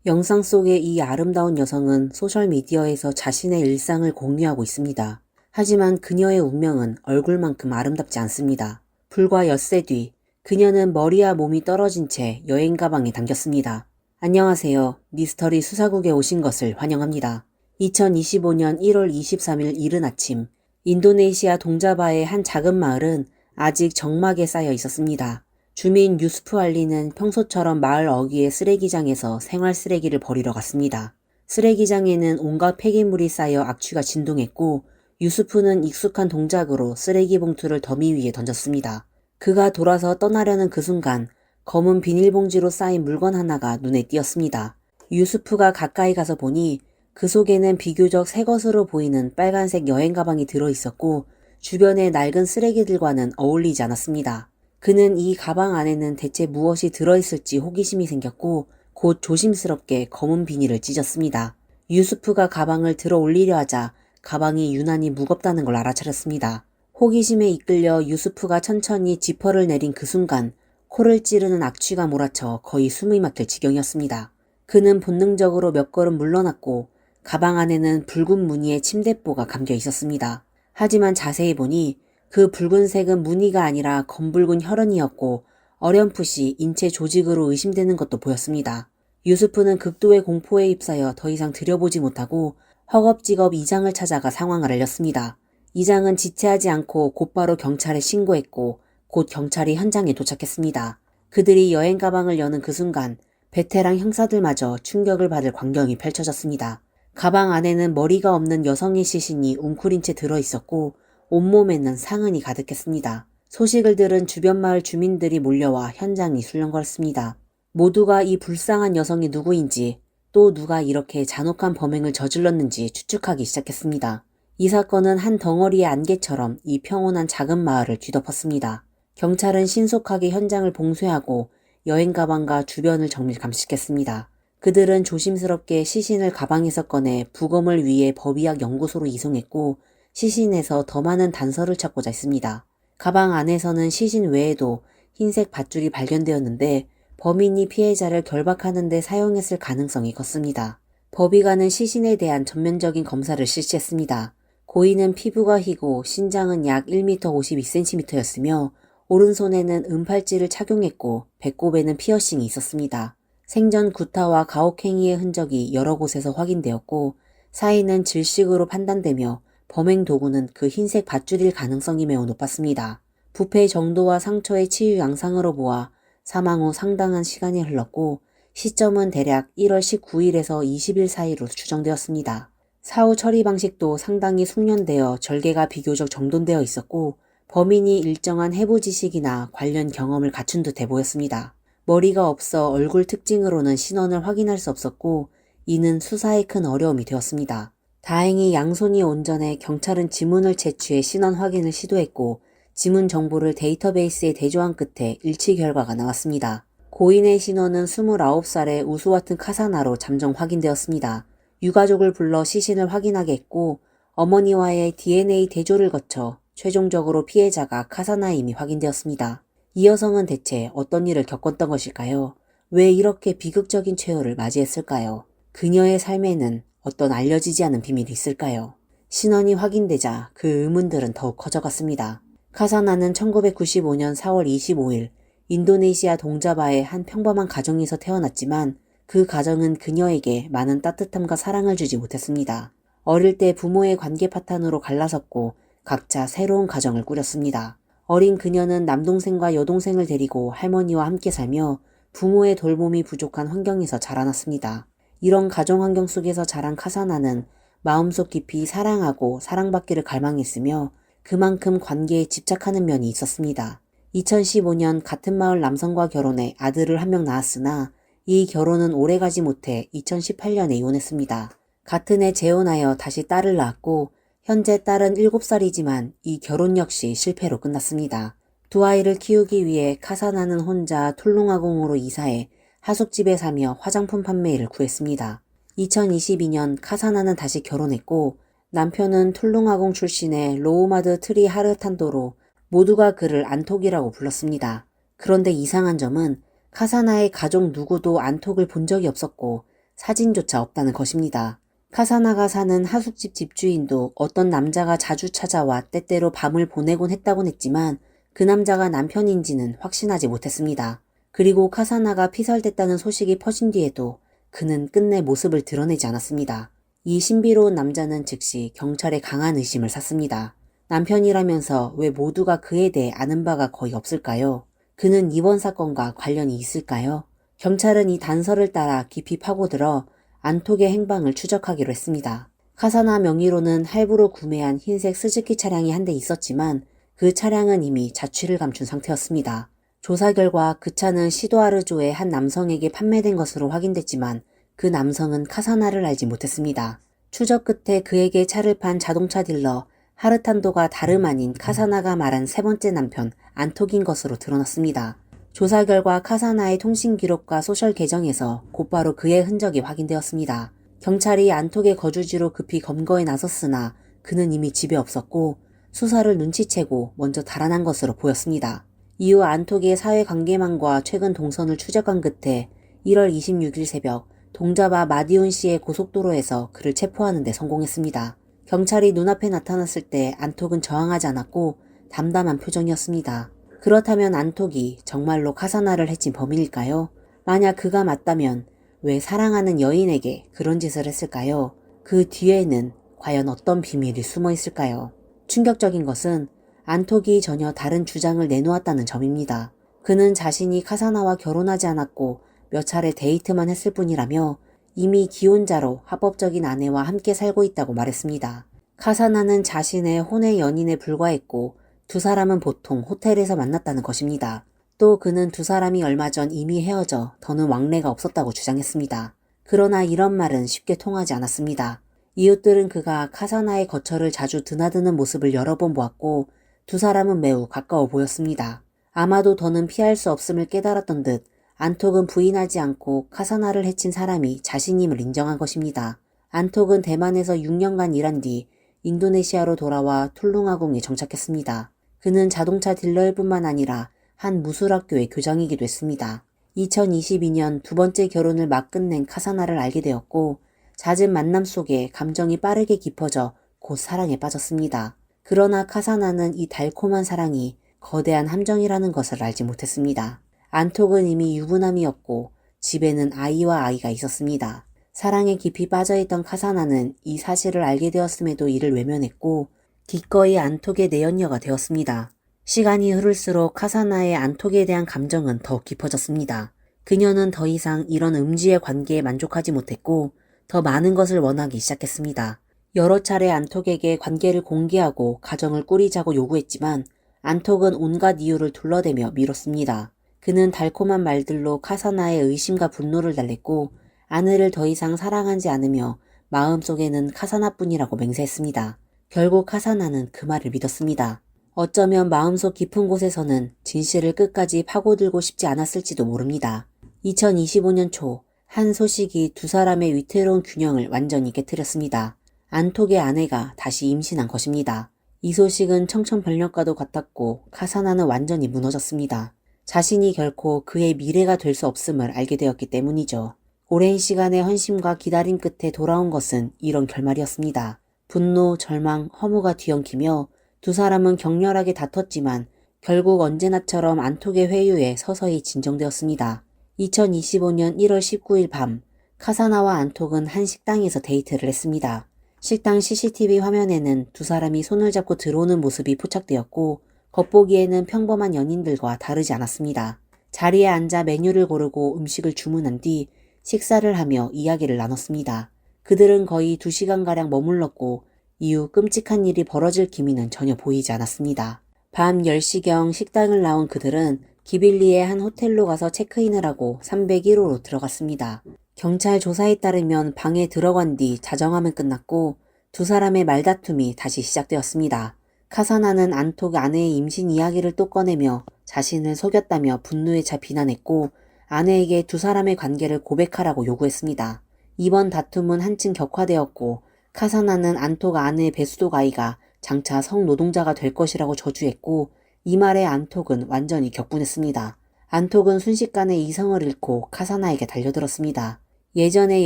영상 속의 이 아름다운 여성은 소셜미디어에서 자신의 일상을 공유하고 있습니다. 하지만 그녀의 운명은 얼굴만큼 아름답지 않습니다. 불과 엿새 뒤 그녀는 머리와 몸이 떨어진 채 여행 가방에 담겼습니다. 안녕하세요. 미스터리 수사국에 오신 것을 환영합니다. 2025년 1월 23일 이른 아침, 인도네시아 동자바의 한 작은 마을은 아직 적막에 쌓여 있었습니다. 주민 유스프 알리는 평소처럼 마을 어귀의 쓰레기장에서 생활 쓰레기를 버리러 갔습니다. 쓰레기장에는 온갖 폐기물이 쌓여 악취가 진동했고 유스프는 익숙한 동작으로 쓰레기 봉투를 더미 위에 던졌습니다. 그가 돌아서 떠나려는 그 순간 검은 비닐봉지로 쌓인 물건 하나가 눈에 띄었습니다. 유스프가 가까이 가서 보니 그 속에는 비교적 새 것으로 보이는 빨간색 여행 가방이 들어있었고 주변의 낡은 쓰레기들과는 어울리지 않았습니다. 그는 이 가방 안에는 대체 무엇이 들어있을지 호기심이 생겼고 곧 조심스럽게 검은 비닐을 찢었습니다. 유스프가 가방을 들어 올리려 하자 가방이 유난히 무겁다는 걸 알아차렸습니다. 호기심에 이끌려 유스프가 천천히 지퍼를 내린 그 순간 코를 찌르는 악취가 몰아쳐 거의 숨이 막힐 지경이었습니다. 그는 본능적으로 몇 걸음 물러났고 가방 안에는 붉은 무늬의 침대뽀가 감겨 있었습니다. 하지만 자세히 보니 그 붉은색은 무늬가 아니라 검붉은 혈흔이었고 어렴풋이 인체 조직으로 의심되는 것도 보였습니다. 유스프는 극도의 공포에 휩싸여 더 이상 들여보지 못하고 허겁지겁 이장을 찾아가 상황을 알렸습니다. 이장은 지체하지 않고 곧바로 경찰에 신고했고 곧 경찰이 현장에 도착했습니다. 그들이 여행 가방을 여는 그 순간 베테랑 형사들마저 충격을 받을 광경이 펼쳐졌습니다. 가방 안에는 머리가 없는 여성의 시신이 웅크린 채 들어있었고 온몸에는 상흔이 가득했습니다. 소식을 들은 주변 마을 주민들이 몰려와 현장이 술렁거렸습니다. 모두가 이 불쌍한 여성이 누구인지 또 누가 이렇게 잔혹한 범행을 저질렀는지 추측하기 시작했습니다. 이 사건은 한 덩어리의 안개처럼 이 평온한 작은 마을을 뒤덮었습니다. 경찰은 신속하게 현장을 봉쇄하고 여행 가방과 주변을 정밀 감식했습니다. 그들은 조심스럽게 시신을 가방에서 꺼내 부검을 위해 법의학 연구소로 이송했고 시신에서 더 많은 단서를 찾고자 했습니다. 가방 안에서는 시신 외에도 흰색 밧줄이 발견되었는데 범인이 피해자를 결박하는 데 사용했을 가능성이 컸습니다. 법의관은 시신에 대한 전면적인 검사를 실시했습니다. 고인은 피부가 희고 신장은 약 1m 52cm였으며 오른손에는 은팔찌를 착용했고 배꼽에는 피어싱이 있었습니다. 생전 구타와 가혹행위의 흔적이 여러 곳에서 확인되었고 사인은 질식으로 판단되며 범행 도구는 그 흰색 밧줄일 가능성이 매우 높았습니다. 부패 정도와 상처의 치유 양상으로 보아 사망 후 상당한 시간이 흘렀고 시점은 대략 1월 19일에서 20일 사이로 추정되었습니다. 사후 처리 방식도 상당히 숙련되어 절개가 비교적 정돈되어 있었고 범인이 일정한 해부 지식이나 관련 경험을 갖춘 듯해 보였습니다. 머리가 없어 얼굴 특징으로는 신원을 확인할 수 없었고 이는 수사에 큰 어려움이 되었습니다. 다행히 양손이 온전해 경찰은 지문을 채취해 신원 확인을 시도했고 지문 정보를 데이터베이스에 대조한 끝에 일치 결과가 나왔습니다. 고인의 신원은 29살의 우수와튼 카사나로 잠정 확인되었습니다. 유가족을 불러 시신을 확인하게 했고 어머니와의 DNA 대조를 거쳐 최종적으로 피해자가 카사나임이 확인되었습니다. 이 여성은 대체 어떤 일을 겪었던 것일까요? 왜 이렇게 비극적인 최후를 맞이했을까요? 그녀의 삶에는 어떤 알려지지 않은 비밀이 있을까요? 신원이 확인되자 그 의문들은 더욱 커져갔습니다. 카사나는 1995년 4월 25일 인도네시아 동자바의 한 평범한 가정에서 태어났지만 그 가정은 그녀에게 많은 따뜻함과 사랑을 주지 못했습니다. 어릴 때 부모의 관계 파탄으로 갈라섰고 각자 새로운 가정을 꾸렸습니다. 어린 그녀는 남동생과 여동생을 데리고 할머니와 함께 살며 부모의 돌봄이 부족한 환경에서 자라났습니다. 이런 가정 환경 속에서 자란 카사나는 마음속 깊이 사랑하고 사랑받기를 갈망했으며 그만큼 관계에 집착하는 면이 있었습니다. 2015년 같은 마을 남성과 결혼해 아들을 한 명 낳았으나 이 결혼은 오래가지 못해 2018년에 이혼했습니다. 같은 해 재혼하여 다시 딸을 낳았고 현재 딸은 7살이지만 이 결혼 역시 실패로 끝났습니다. 두 아이를 키우기 위해 카사나는 혼자 툴룽아공으로 이사해 하숙집에 사며 화장품 판매 일을 구했습니다. 2022년 카사나는 다시 결혼했고 남편은 툴룽아공 출신의 로우마드 트리 하르탄도로 모두가 그를 안톡이라고 불렀습니다. 그런데 이상한 점은 카사나의 가족 누구도 안톡을 본 적이 없었고 사진조차 없다는 것입니다. 카사나가 사는 하숙집 집주인도 어떤 남자가 자주 찾아와 때때로 밤을 보내곤 했다곤 했지만 그 남자가 남편인지는 확신하지 못했습니다. 그리고 카사나가 피살됐다는 소식이 퍼진 뒤에도 그는 끝내 모습을 드러내지 않았습니다. 이 신비로운 남자는 즉시 경찰에 강한 의심을 샀습니다. 남편이라면서 왜 모두가 그에 대해 아는 바가 거의 없을까요? 그는 이번 사건과 관련이 있을까요? 경찰은 이 단서를 따라 깊이 파고들어 안톡의 행방을 추적하기로 했습니다. 카사나 명의로는 할부로 구매한 흰색 스즈키 차량이 한 대 있었지만 그 차량은 이미 자취를 감춘 상태였습니다. 조사 결과 그 차는 시도아르조의 한 남성에게 판매된 것으로 확인됐지만 그 남성은 카사나를 알지 못했습니다. 추적 끝에 그에게 차를 판 자동차 딜러 하르탄도가 다름 아닌 카사나가 말한 세 번째 남편 안톡인 것으로 드러났습니다. 조사 결과 카사나의 통신 기록과 소셜 계정에서 곧바로 그의 흔적이 확인되었습니다. 경찰이 안톡의 거주지로 급히 검거에 나섰으나 그는 이미 집에 없었고 수사를 눈치채고 먼저 달아난 것으로 보였습니다. 이후 안톡의 사회관계망과 최근 동선을 추적한 끝에 1월 26일 새벽 동자바 마디온시의 고속도로에서 그를 체포하는 데 성공했습니다. 경찰이 눈앞에 나타났을 때 안톡은 저항하지 않았고 담담한 표정이었습니다. 그렇다면 안톡이 정말로 카사나를 해친 범인일까요? 만약 그가 맞다면 왜 사랑하는 여인에게 그런 짓을 했을까요? 그 뒤에는 과연 어떤 비밀이 숨어 있을까요? 충격적인 것은 안톡이 전혀 다른 주장을 내놓았다는 점입니다. 그는 자신이 카사나와 결혼하지 않았고 몇 차례 데이트만 했을 뿐이라며 이미 기혼자로 합법적인 아내와 함께 살고 있다고 말했습니다. 카사나는 자신의 혼의 연인에 불과했고 두 사람은 보통 호텔에서 만났다는 것입니다. 또 그는 두 사람이 얼마 전 이미 헤어져 더는 왕래가 없었다고 주장했습니다. 그러나 이런 말은 쉽게 통하지 않았습니다. 이웃들은 그가 카사나의 거처를 자주 드나드는 모습을 여러 번 보았고 두 사람은 매우 가까워 보였습니다. 아마도 더는 피할 수 없음을 깨달았던 듯 안톡은 부인하지 않고 카사나를 해친 사람이 자신임을 인정한 것입니다. 안톡은 대만에서 6년간 일한 뒤 인도네시아로 돌아와 툴룽아궁에 정착했습니다. 그는 자동차 딜러일 뿐만 아니라 한 무술학교의 교장이기도 했습니다. 2022년 두 번째 결혼을 막 끝낸 카사나를 알게 되었고 잦은 만남 속에 감정이 빠르게 깊어져 곧 사랑에 빠졌습니다. 그러나 카사나는 이 달콤한 사랑이 거대한 함정이라는 것을 알지 못했습니다. 안톡은 이미 유부남이었고 집에는 아이와 아이가 있었습니다. 사랑에 깊이 빠져있던 카사나는 이 사실을 알게 되었음에도 이를 외면했고 기꺼이 안톡의 내연녀가 되었습니다. 시간이 흐를수록 카사나의 안톡에 대한 감정은 더욱 깊어졌습니다. 그녀는 더 이상 이런 음지의 관계에 만족하지 못했고 더 많은 것을 원하기 시작했습니다. 여러 차례 안톡에게 관계를 공개하고 가정을 꾸리자고 요구했지만 안톡은 온갖 이유를 둘러대며 미뤘습니다. 그는 달콤한 말들로 카사나의 의심과 분노를 달랬고 아내를 더 이상 사랑하지 않으며 마음속에는 카사나뿐이라고 맹세했습니다. 결국 카사나는 그 말을 믿었습니다. 어쩌면 마음속 깊은 곳에서는 진실을 끝까지 파고들고 싶지 않았을지도 모릅니다. 2025년 초 한 소식이 두 사람의 위태로운 균형을 완전히 깨트렸습니다. 안톡의 아내가 다시 임신한 것입니다. 이 소식은 청천벽력과도 같았고 카사나는 완전히 무너졌습니다. 자신이 결코 그의 미래가 될 수 없음을 알게 되었기 때문이죠. 오랜 시간의 헌심과 기다림 끝에 돌아온 것은 이런 결말이었습니다. 분노, 절망, 허무가 뒤엉키며 두 사람은 격렬하게 다퉜지만 결국 언제나처럼 안톡의 회유에 서서히 진정되었습니다. 2025년 1월 19일 밤 카사나와 안톡은 한 식당에서 데이트를 했습니다. 식당 CCTV 화면에는 두 사람이 손을 잡고 들어오는 모습이 포착되었고 겉보기에는 평범한 연인들과 다르지 않았습니다. 자리에 앉아 메뉴를 고르고 음식을 주문한 뒤 식사를 하며 이야기를 나눴습니다. 그들은 거의 2시간가량 머물렀고 이후 끔찍한 일이 벌어질 기미는 전혀 보이지 않았습니다. 밤 10시경 식당을 나온 그들은 기빌리의 한 호텔로 가서 체크인을 하고 301호로 들어갔습니다. 경찰 조사에 따르면 방에 들어간 뒤 자정하면 끝났고 두 사람의 말다툼이 다시 시작되었습니다. 카사나는 안톡 아내의 임신 이야기를 또 꺼내며 자신을 속였다며 분노에 차 비난했고 아내에게 두 사람의 관계를 고백하라고 요구했습니다. 이번 다툼은 한층 격화되었고 카사나는 안톡 아내의 배수독 아이가 장차 성노동자가 될 것이라고 저주했고 이 말에 안톡은 완전히 격분했습니다. 안톡은 순식간에 이성을 잃고 카사나에게 달려들었습니다. 예전의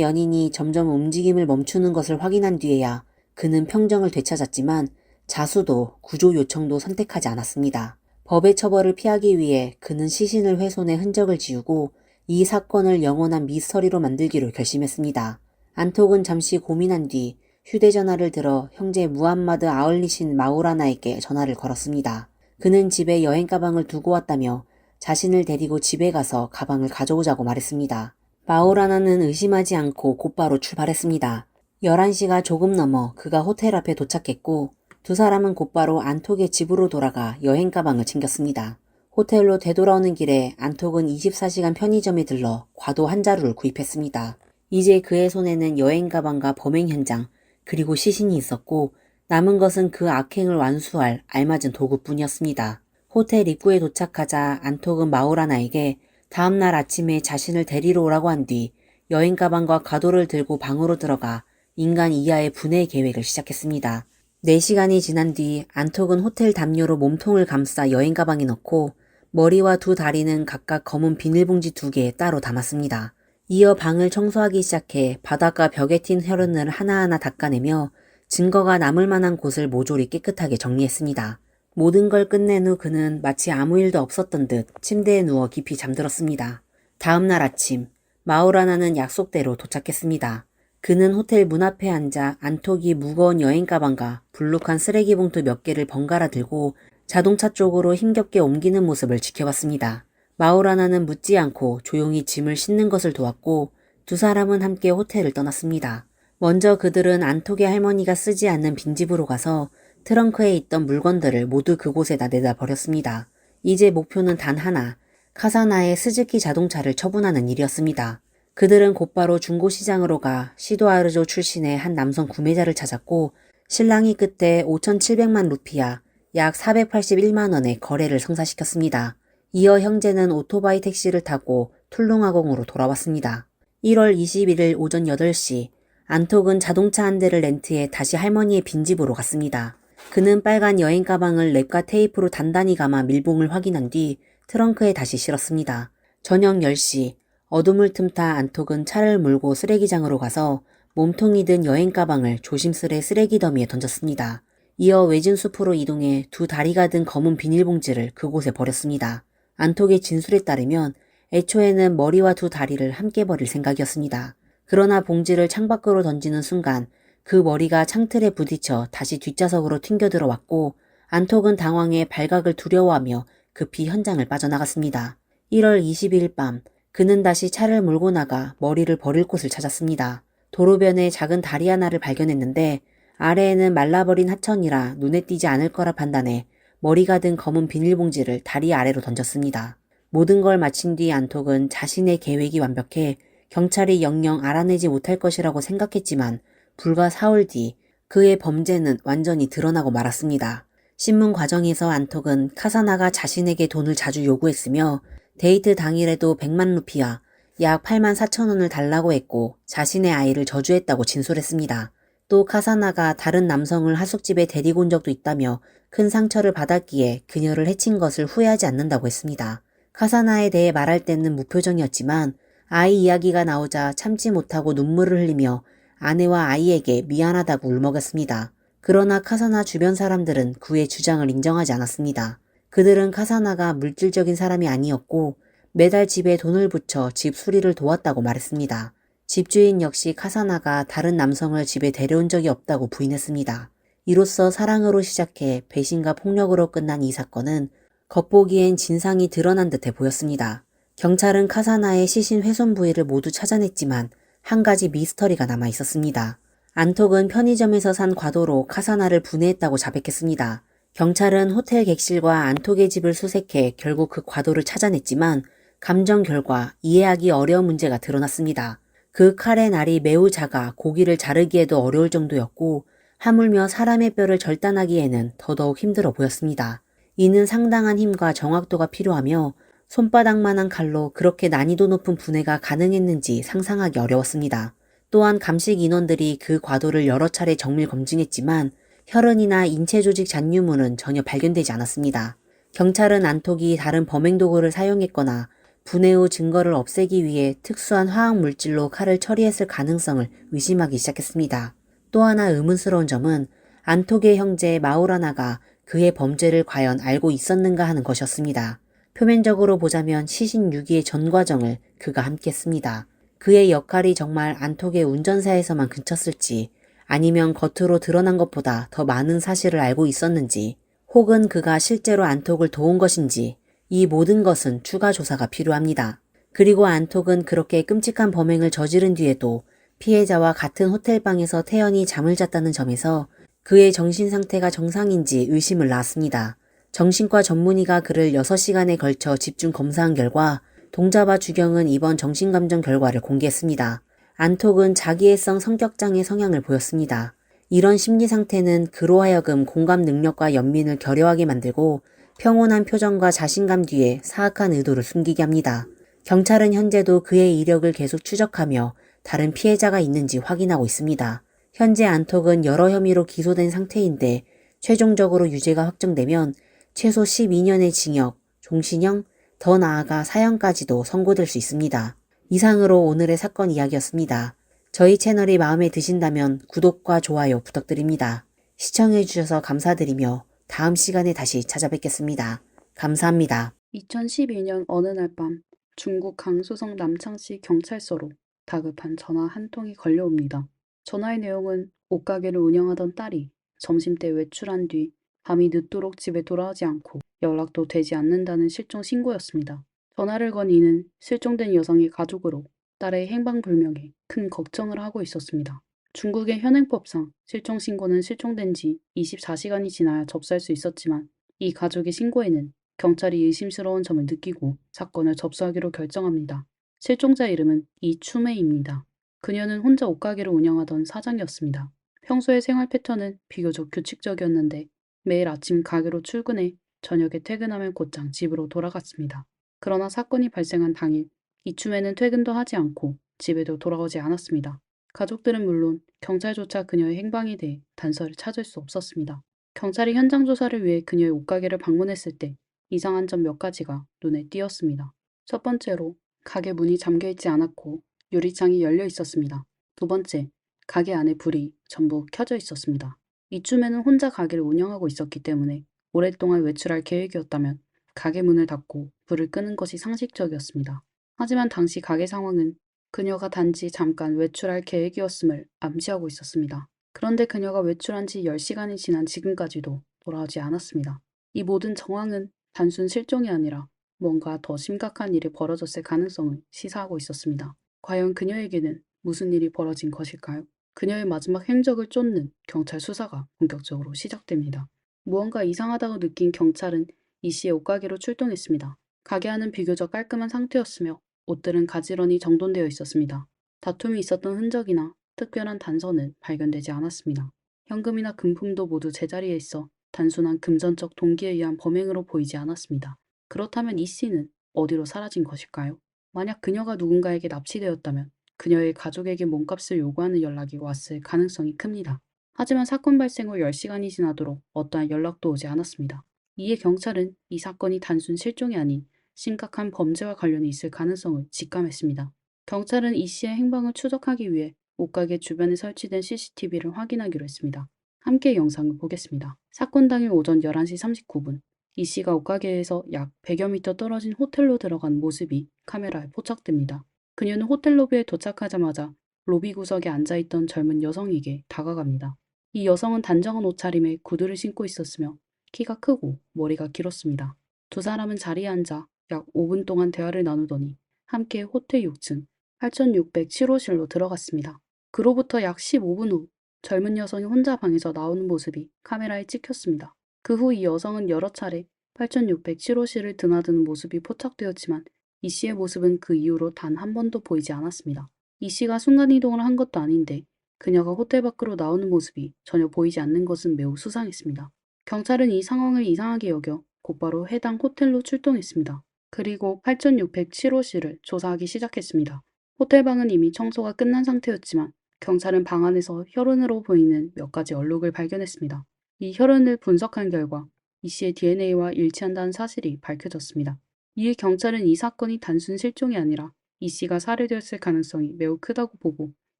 연인이 점점 움직임을 멈추는 것을 확인한 뒤에야 그는 평정을 되찾았지만 자수도 구조 요청도 선택하지 않았습니다. 법의 처벌을 피하기 위해 그는 시신을 훼손해 흔적을 지우고 이 사건을 영원한 미스터리로 만들기로 결심했습니다. 안톡은 잠시 고민한 뒤 휴대전화를 들어 형제 무함마드 아울리신 마우라나에게 전화를 걸었습니다. 그는 집에 여행 가방을 두고 왔다며 자신을 데리고 집에 가서 가방을 가져오자고 말했습니다. 마우라나는 의심하지 않고 곧바로 출발했습니다. 11시가 조금 넘어 그가 호텔 앞에 도착했고 두 사람은 곧바로 안톡의 집으로 돌아가 여행 가방을 챙겼습니다. 호텔로 되돌아오는 길에 안톡은 24시간 편의점에 들러 과도 한 자루를 구입했습니다. 이제 그의 손에는 여행 가방과 범행 현장 그리고 시신이 있었고 남은 것은 그 악행을 완수할 알맞은 도구뿐이었습니다. 호텔 입구에 도착하자 안톡은 마우라나에게 다음날 아침에 자신을 데리러 오라고 한 뒤 여행 가방과 과도를 들고 방으로 들어가 인간 이하의 분해 계획을 시작했습니다. 4시간이 지난 뒤 안톡은 호텔 담요로 몸통을 감싸 여행 가방에 넣고 머리와 두 다리는 각각 검은 비닐봉지 2개에 따로 담았습니다. 이어 방을 청소하기 시작해 바닥과 벽에 튄 혈흔을 하나하나 닦아내며 증거가 남을 만한 곳을 모조리 깨끗하게 정리했습니다. 모든 걸 끝낸 후 그는 마치 아무 일도 없었던 듯 침대에 누워 깊이 잠들었습니다. 다음 날 아침, 마우라나는 약속대로 도착했습니다. 그는 호텔 문 앞에 앉아 안톡이 무거운 여행 가방과 불룩한 쓰레기 봉투 몇 개를 번갈아 들고 자동차 쪽으로 힘겹게 옮기는 모습을 지켜봤습니다. 마우라나는 묻지 않고 조용히 짐을 싣는 것을 도왔고 두 사람은 함께 호텔을 떠났습니다. 먼저 그들은 안톡의 할머니가 쓰지 않는 빈집으로 가서 트렁크에 있던 물건들을 모두 그곳에다 내다 버렸습니다. 이제 목표는 단 하나, 카사나의 스즈키 자동차를 처분하는 일이었습니다. 그들은 곧바로 중고시장으로 가 시도아르조 출신의 한 남성 구매자를 찾았고 신랑이 그때 5,700만 루피아, 약 481만 원의 거래를 성사시켰습니다. 이어 형제는 오토바이 택시를 타고 툴룽아공으로 돌아왔습니다. 1월 21일 오전 8시, 안톡은 자동차 한 대를 렌트해 다시 할머니의 빈집으로 갔습니다. 그는 빨간 여행 가방을 랩과 테이프로 단단히 감아 밀봉을 확인한 뒤 트렁크에 다시 실었습니다. 저녁 10시, 어둠을 틈타 안톡은 차를 몰고 쓰레기장으로 가서 몸통이 든 여행 가방을 조심스레 쓰레기 더미에 던졌습니다. 이어 외진 숲으로 이동해 두 다리가 든 검은 비닐봉지를 그곳에 버렸습니다. 안톡의 진술에 따르면 애초에는 머리와 두 다리를 함께 버릴 생각이었습니다. 그러나 봉지를 창밖으로 던지는 순간 그 머리가 창틀에 부딪혀 다시 뒷좌석으로 튕겨 들어왔고 안톡은 당황해 발각을 두려워하며 급히 현장을 빠져나갔습니다. 1월 22일 밤 그는 다시 차를 몰고 나가 머리를 버릴 곳을 찾았습니다. 도로변에 작은 다리 하나를 발견했는데 아래에는 말라버린 하천이라 눈에 띄지 않을 거라 판단해 머리가 든 검은 비닐봉지를 다리 아래로 던졌습니다. 모든 걸 마친 뒤 안톡은 자신의 계획이 완벽해 경찰이 영영 알아내지 못할 것이라고 생각했지만 불과 4월 뒤 그의 범죄는 완전히 드러나고 말았습니다. 신문 과정에서 안톡은 카사나가 자신에게 돈을 자주 요구했으며 데이트 당일에도 100만 루피아, 약 8만 4천 원을 달라고 했고 자신의 아이를 저주했다고 진술했습니다. 또 카사나가 다른 남성을 하숙집에 데리고 온 적도 있다며 큰 상처를 받았기에 그녀를 해친 것을 후회하지 않는다고 했습니다. 카사나에 대해 말할 때는 무표정이었지만 아이 이야기가 나오자 참지 못하고 눈물을 흘리며 아내와 아이에게 미안하다고 울먹였습니다. 그러나 카사나 주변 사람들은 그의 주장을 인정하지 않았습니다. 그들은 카사나가 물질적인 사람이 아니었고 매달 집에 돈을 붙여 집 수리를 도왔다고 말했습니다. 집주인 역시 카사나가 다른 남성을 집에 데려온 적이 없다고 부인했습니다. 이로써 사랑으로 시작해 배신과 폭력으로 끝난 이 사건은 겉보기엔 진상이 드러난 듯해 보였습니다. 경찰은 카사나의 시신 훼손 부위를 모두 찾아냈지만 한 가지 미스터리가 남아 있었습니다. 안톡은 편의점에서 산 과도로 카사나를 분해했다고 자백했습니다. 경찰은 호텔 객실과 안톡의 집을 수색해 결국 그 과도를 찾아냈지만 감정 결과 이해하기 어려운 문제가 드러났습니다. 그 칼의 날이 매우 작아 고기를 자르기에도 어려울 정도였고 하물며 사람의 뼈를 절단하기에는 더더욱 힘들어 보였습니다. 이는 상당한 힘과 정확도가 필요하며 손바닥만한 칼로 그렇게 난이도 높은 분해가 가능했는지 상상하기 어려웠습니다. 또한 감식 인원들이 그 과도를 여러 차례 정밀 검증했지만 혈흔이나 인체 조직 잔유물은 전혀 발견되지 않았습니다. 경찰은 안톡이 다른 범행 도구를 사용했거나 분해 후 증거를 없애기 위해 특수한 화학 물질로 칼을 처리했을 가능성을 의심하기 시작했습니다. 또 하나 의문스러운 점은 안톡의 형제 마우라나가 그의 범죄를 과연 알고 있었는가 하는 것이었습니다. 표면적으로 보자면 시신 유기의 전 과정을 그가 함께했습니다. 그의 역할이 정말 안톡의 운전사에서만 그쳤을지 아니면 겉으로 드러난 것보다 더 많은 사실을 알고 있었는지 혹은 그가 실제로 안톡을 도운 것인지 이 모든 것은 추가 조사가 필요합니다. 그리고 안톡은 그렇게 끔찍한 범행을 저지른 뒤에도 피해자와 같은 호텔방에서 태연히 잠을 잤다는 점에서 그의 정신 상태가 정상인지 의심을 낳았습니다. 정신과 전문의가 그를 6시간에 걸쳐 집중 검사한 결과 동자바 주경은 이번 정신감정 결과를 공개했습니다. 안톡은 자기애성 성격장애 성향을 보였습니다. 이런 심리 상태는 그로 하여금 공감 능력과 연민을 결여하게 만들고 평온한 표정과 자신감 뒤에 사악한 의도를 숨기게 합니다. 경찰은 현재도 그의 이력을 계속 추적하며 다른 피해자가 있는지 확인하고 있습니다. 현재 안톡은 여러 혐의로 기소된 상태인데 최종적으로 유죄가 확정되면 최소 12년의 징역, 종신형, 더 나아가 사형까지도 선고될 수 있습니다. 이상으로 오늘의 사건 이야기였습니다. 저희 채널이 마음에 드신다면 구독과 좋아요 부탁드립니다. 시청해주셔서 감사드리며 다음 시간에 다시 찾아뵙겠습니다. 감사합니다. 2012년 어느 날 밤 중국 강수성 남창시 경찰서로 다급한 전화 한 통이 걸려옵니다. 전화의 내용은 옷가게를 운영하던 딸이 점심때 외출한 뒤 밤이 늦도록 집에 돌아오지 않고 연락도 되지 않는다는 실종 신고였습니다. 전화를 건 이는 실종된 여성의 가족으로 딸의 행방불명에 큰 걱정을 하고 있었습니다. 중국의 현행법상 실종 신고는 실종된 지 24시간이 지나야 접수할 수 있었지만 이 가족의 신고에는 경찰이 의심스러운 점을 느끼고 사건을 접수하기로 결정합니다. 실종자 이름은 이추메입니다. 그녀는 혼자 옷가게를 운영하던 사장이었습니다. 평소의 생활 패턴은 비교적 규칙적이었는데 매일 아침 가게로 출근해 저녁에 퇴근하면 곧장 집으로 돌아갔습니다. 그러나 사건이 발생한 당일 이추메는 퇴근도 하지 않고 집에도 돌아오지 않았습니다. 가족들은 물론 경찰조차 그녀의 행방에 대해 단서를 찾을 수 없었습니다. 경찰이 현장 조사를 위해 그녀의 옷가게를 방문했을 때 이상한 점 몇 가지가 눈에 띄었습니다. 첫 번째로 가게 문이 잠겨 있지 않았고 유리창이 열려 있었습니다. 두 번째, 가게 안에 불이 전부 켜져 있었습니다. 이쯤에는 혼자 가게를 운영하고 있었기 때문에 오랫동안 외출할 계획이었다면 가게 문을 닫고 불을 끄는 것이 상식적이었습니다. 하지만 당시 가게 상황은 그녀가 단지 잠깐 외출할 계획이었음을 암시하고 있었습니다. 그런데 그녀가 외출한 지 10시간이 지난 지금까지도 돌아오지 않았습니다. 이 모든 정황은 단순 실종이 아니라 뭔가 더 심각한 일이 벌어졌을 가능성을 시사하고 있었습니다. 과연 그녀에게는 무슨 일이 벌어진 것일까요? 그녀의 마지막 행적을 쫓는 경찰 수사가 본격적으로 시작됩니다. 무언가 이상하다고 느낀 경찰은 이 씨의 옷가게로 출동했습니다. 가게 안은 비교적 깔끔한 상태였으며 옷들은 가지런히 정돈되어 있었습니다. 다툼이 있었던 흔적이나 특별한 단서는 발견되지 않았습니다. 현금이나 금품도 모두 제자리에 있어 단순한 금전적 동기에 의한 범행으로 보이지 않았습니다. 그렇다면 이 씨는 어디로 사라진 것일까요? 만약 그녀가 누군가에게 납치되었다면 그녀의 가족에게 몸값을 요구하는 연락이 왔을 가능성이 큽니다. 하지만 사건 발생 후 10시간이 지나도록 어떠한 연락도 오지 않았습니다. 이에 경찰은 이 사건이 단순 실종이 아닌 심각한 범죄와 관련이 있을 가능성을 직감했습니다. 경찰은 이 씨의 행방을 추적하기 위해 옷가게 주변에 설치된 CCTV를 확인하기로 했습니다. 함께 영상을 보겠습니다. 사건 당일 오전 11시 39분, 이 씨가 옷가게에서 약 100여 미터 떨어진 호텔로 들어간 모습이 카메라에 포착됩니다. 그녀는 호텔 로비에 도착하자마자 로비 구석에 앉아있던 젊은 여성에게 다가갑니다. 이 여성은 단정한 옷차림에 구두를 신고 있었으며 키가 크고 머리가 길었습니다. 두 사람은 자리에 앉아 약 5분 동안 대화를 나누더니 함께 호텔 6층 8607호실로 들어갔습니다. 그로부터 약 15분 후 젊은 여성이 혼자 방에서 나오는 모습이 카메라에 찍혔습니다. 그 후 이 여성은 여러 차례 8607호실을 드나드는 모습이 포착되었지만 이 씨의 모습은 그 이후로 단 한 번도 보이지 않았습니다. 이 씨가 순간이동을 한 것도 아닌데 그녀가 호텔 밖으로 나오는 모습이 전혀 보이지 않는 것은 매우 수상했습니다. 경찰은 이 상황을 이상하게 여겨 곧바로 해당 호텔로 출동했습니다. 그리고 8607호실을 조사하기 시작했습니다. 호텔방은 이미 청소가 끝난 상태였지만 경찰은 방 안에서 혈흔으로 보이는 몇 가지 얼룩을 발견했습니다. 이 혈흔을 분석한 결과 이 씨의 DNA와 일치한다는 사실이 밝혀졌습니다. 이에 경찰은 이 사건이 단순 실종이 아니라 이 씨가 살해되었을 가능성이 매우 크다고 보고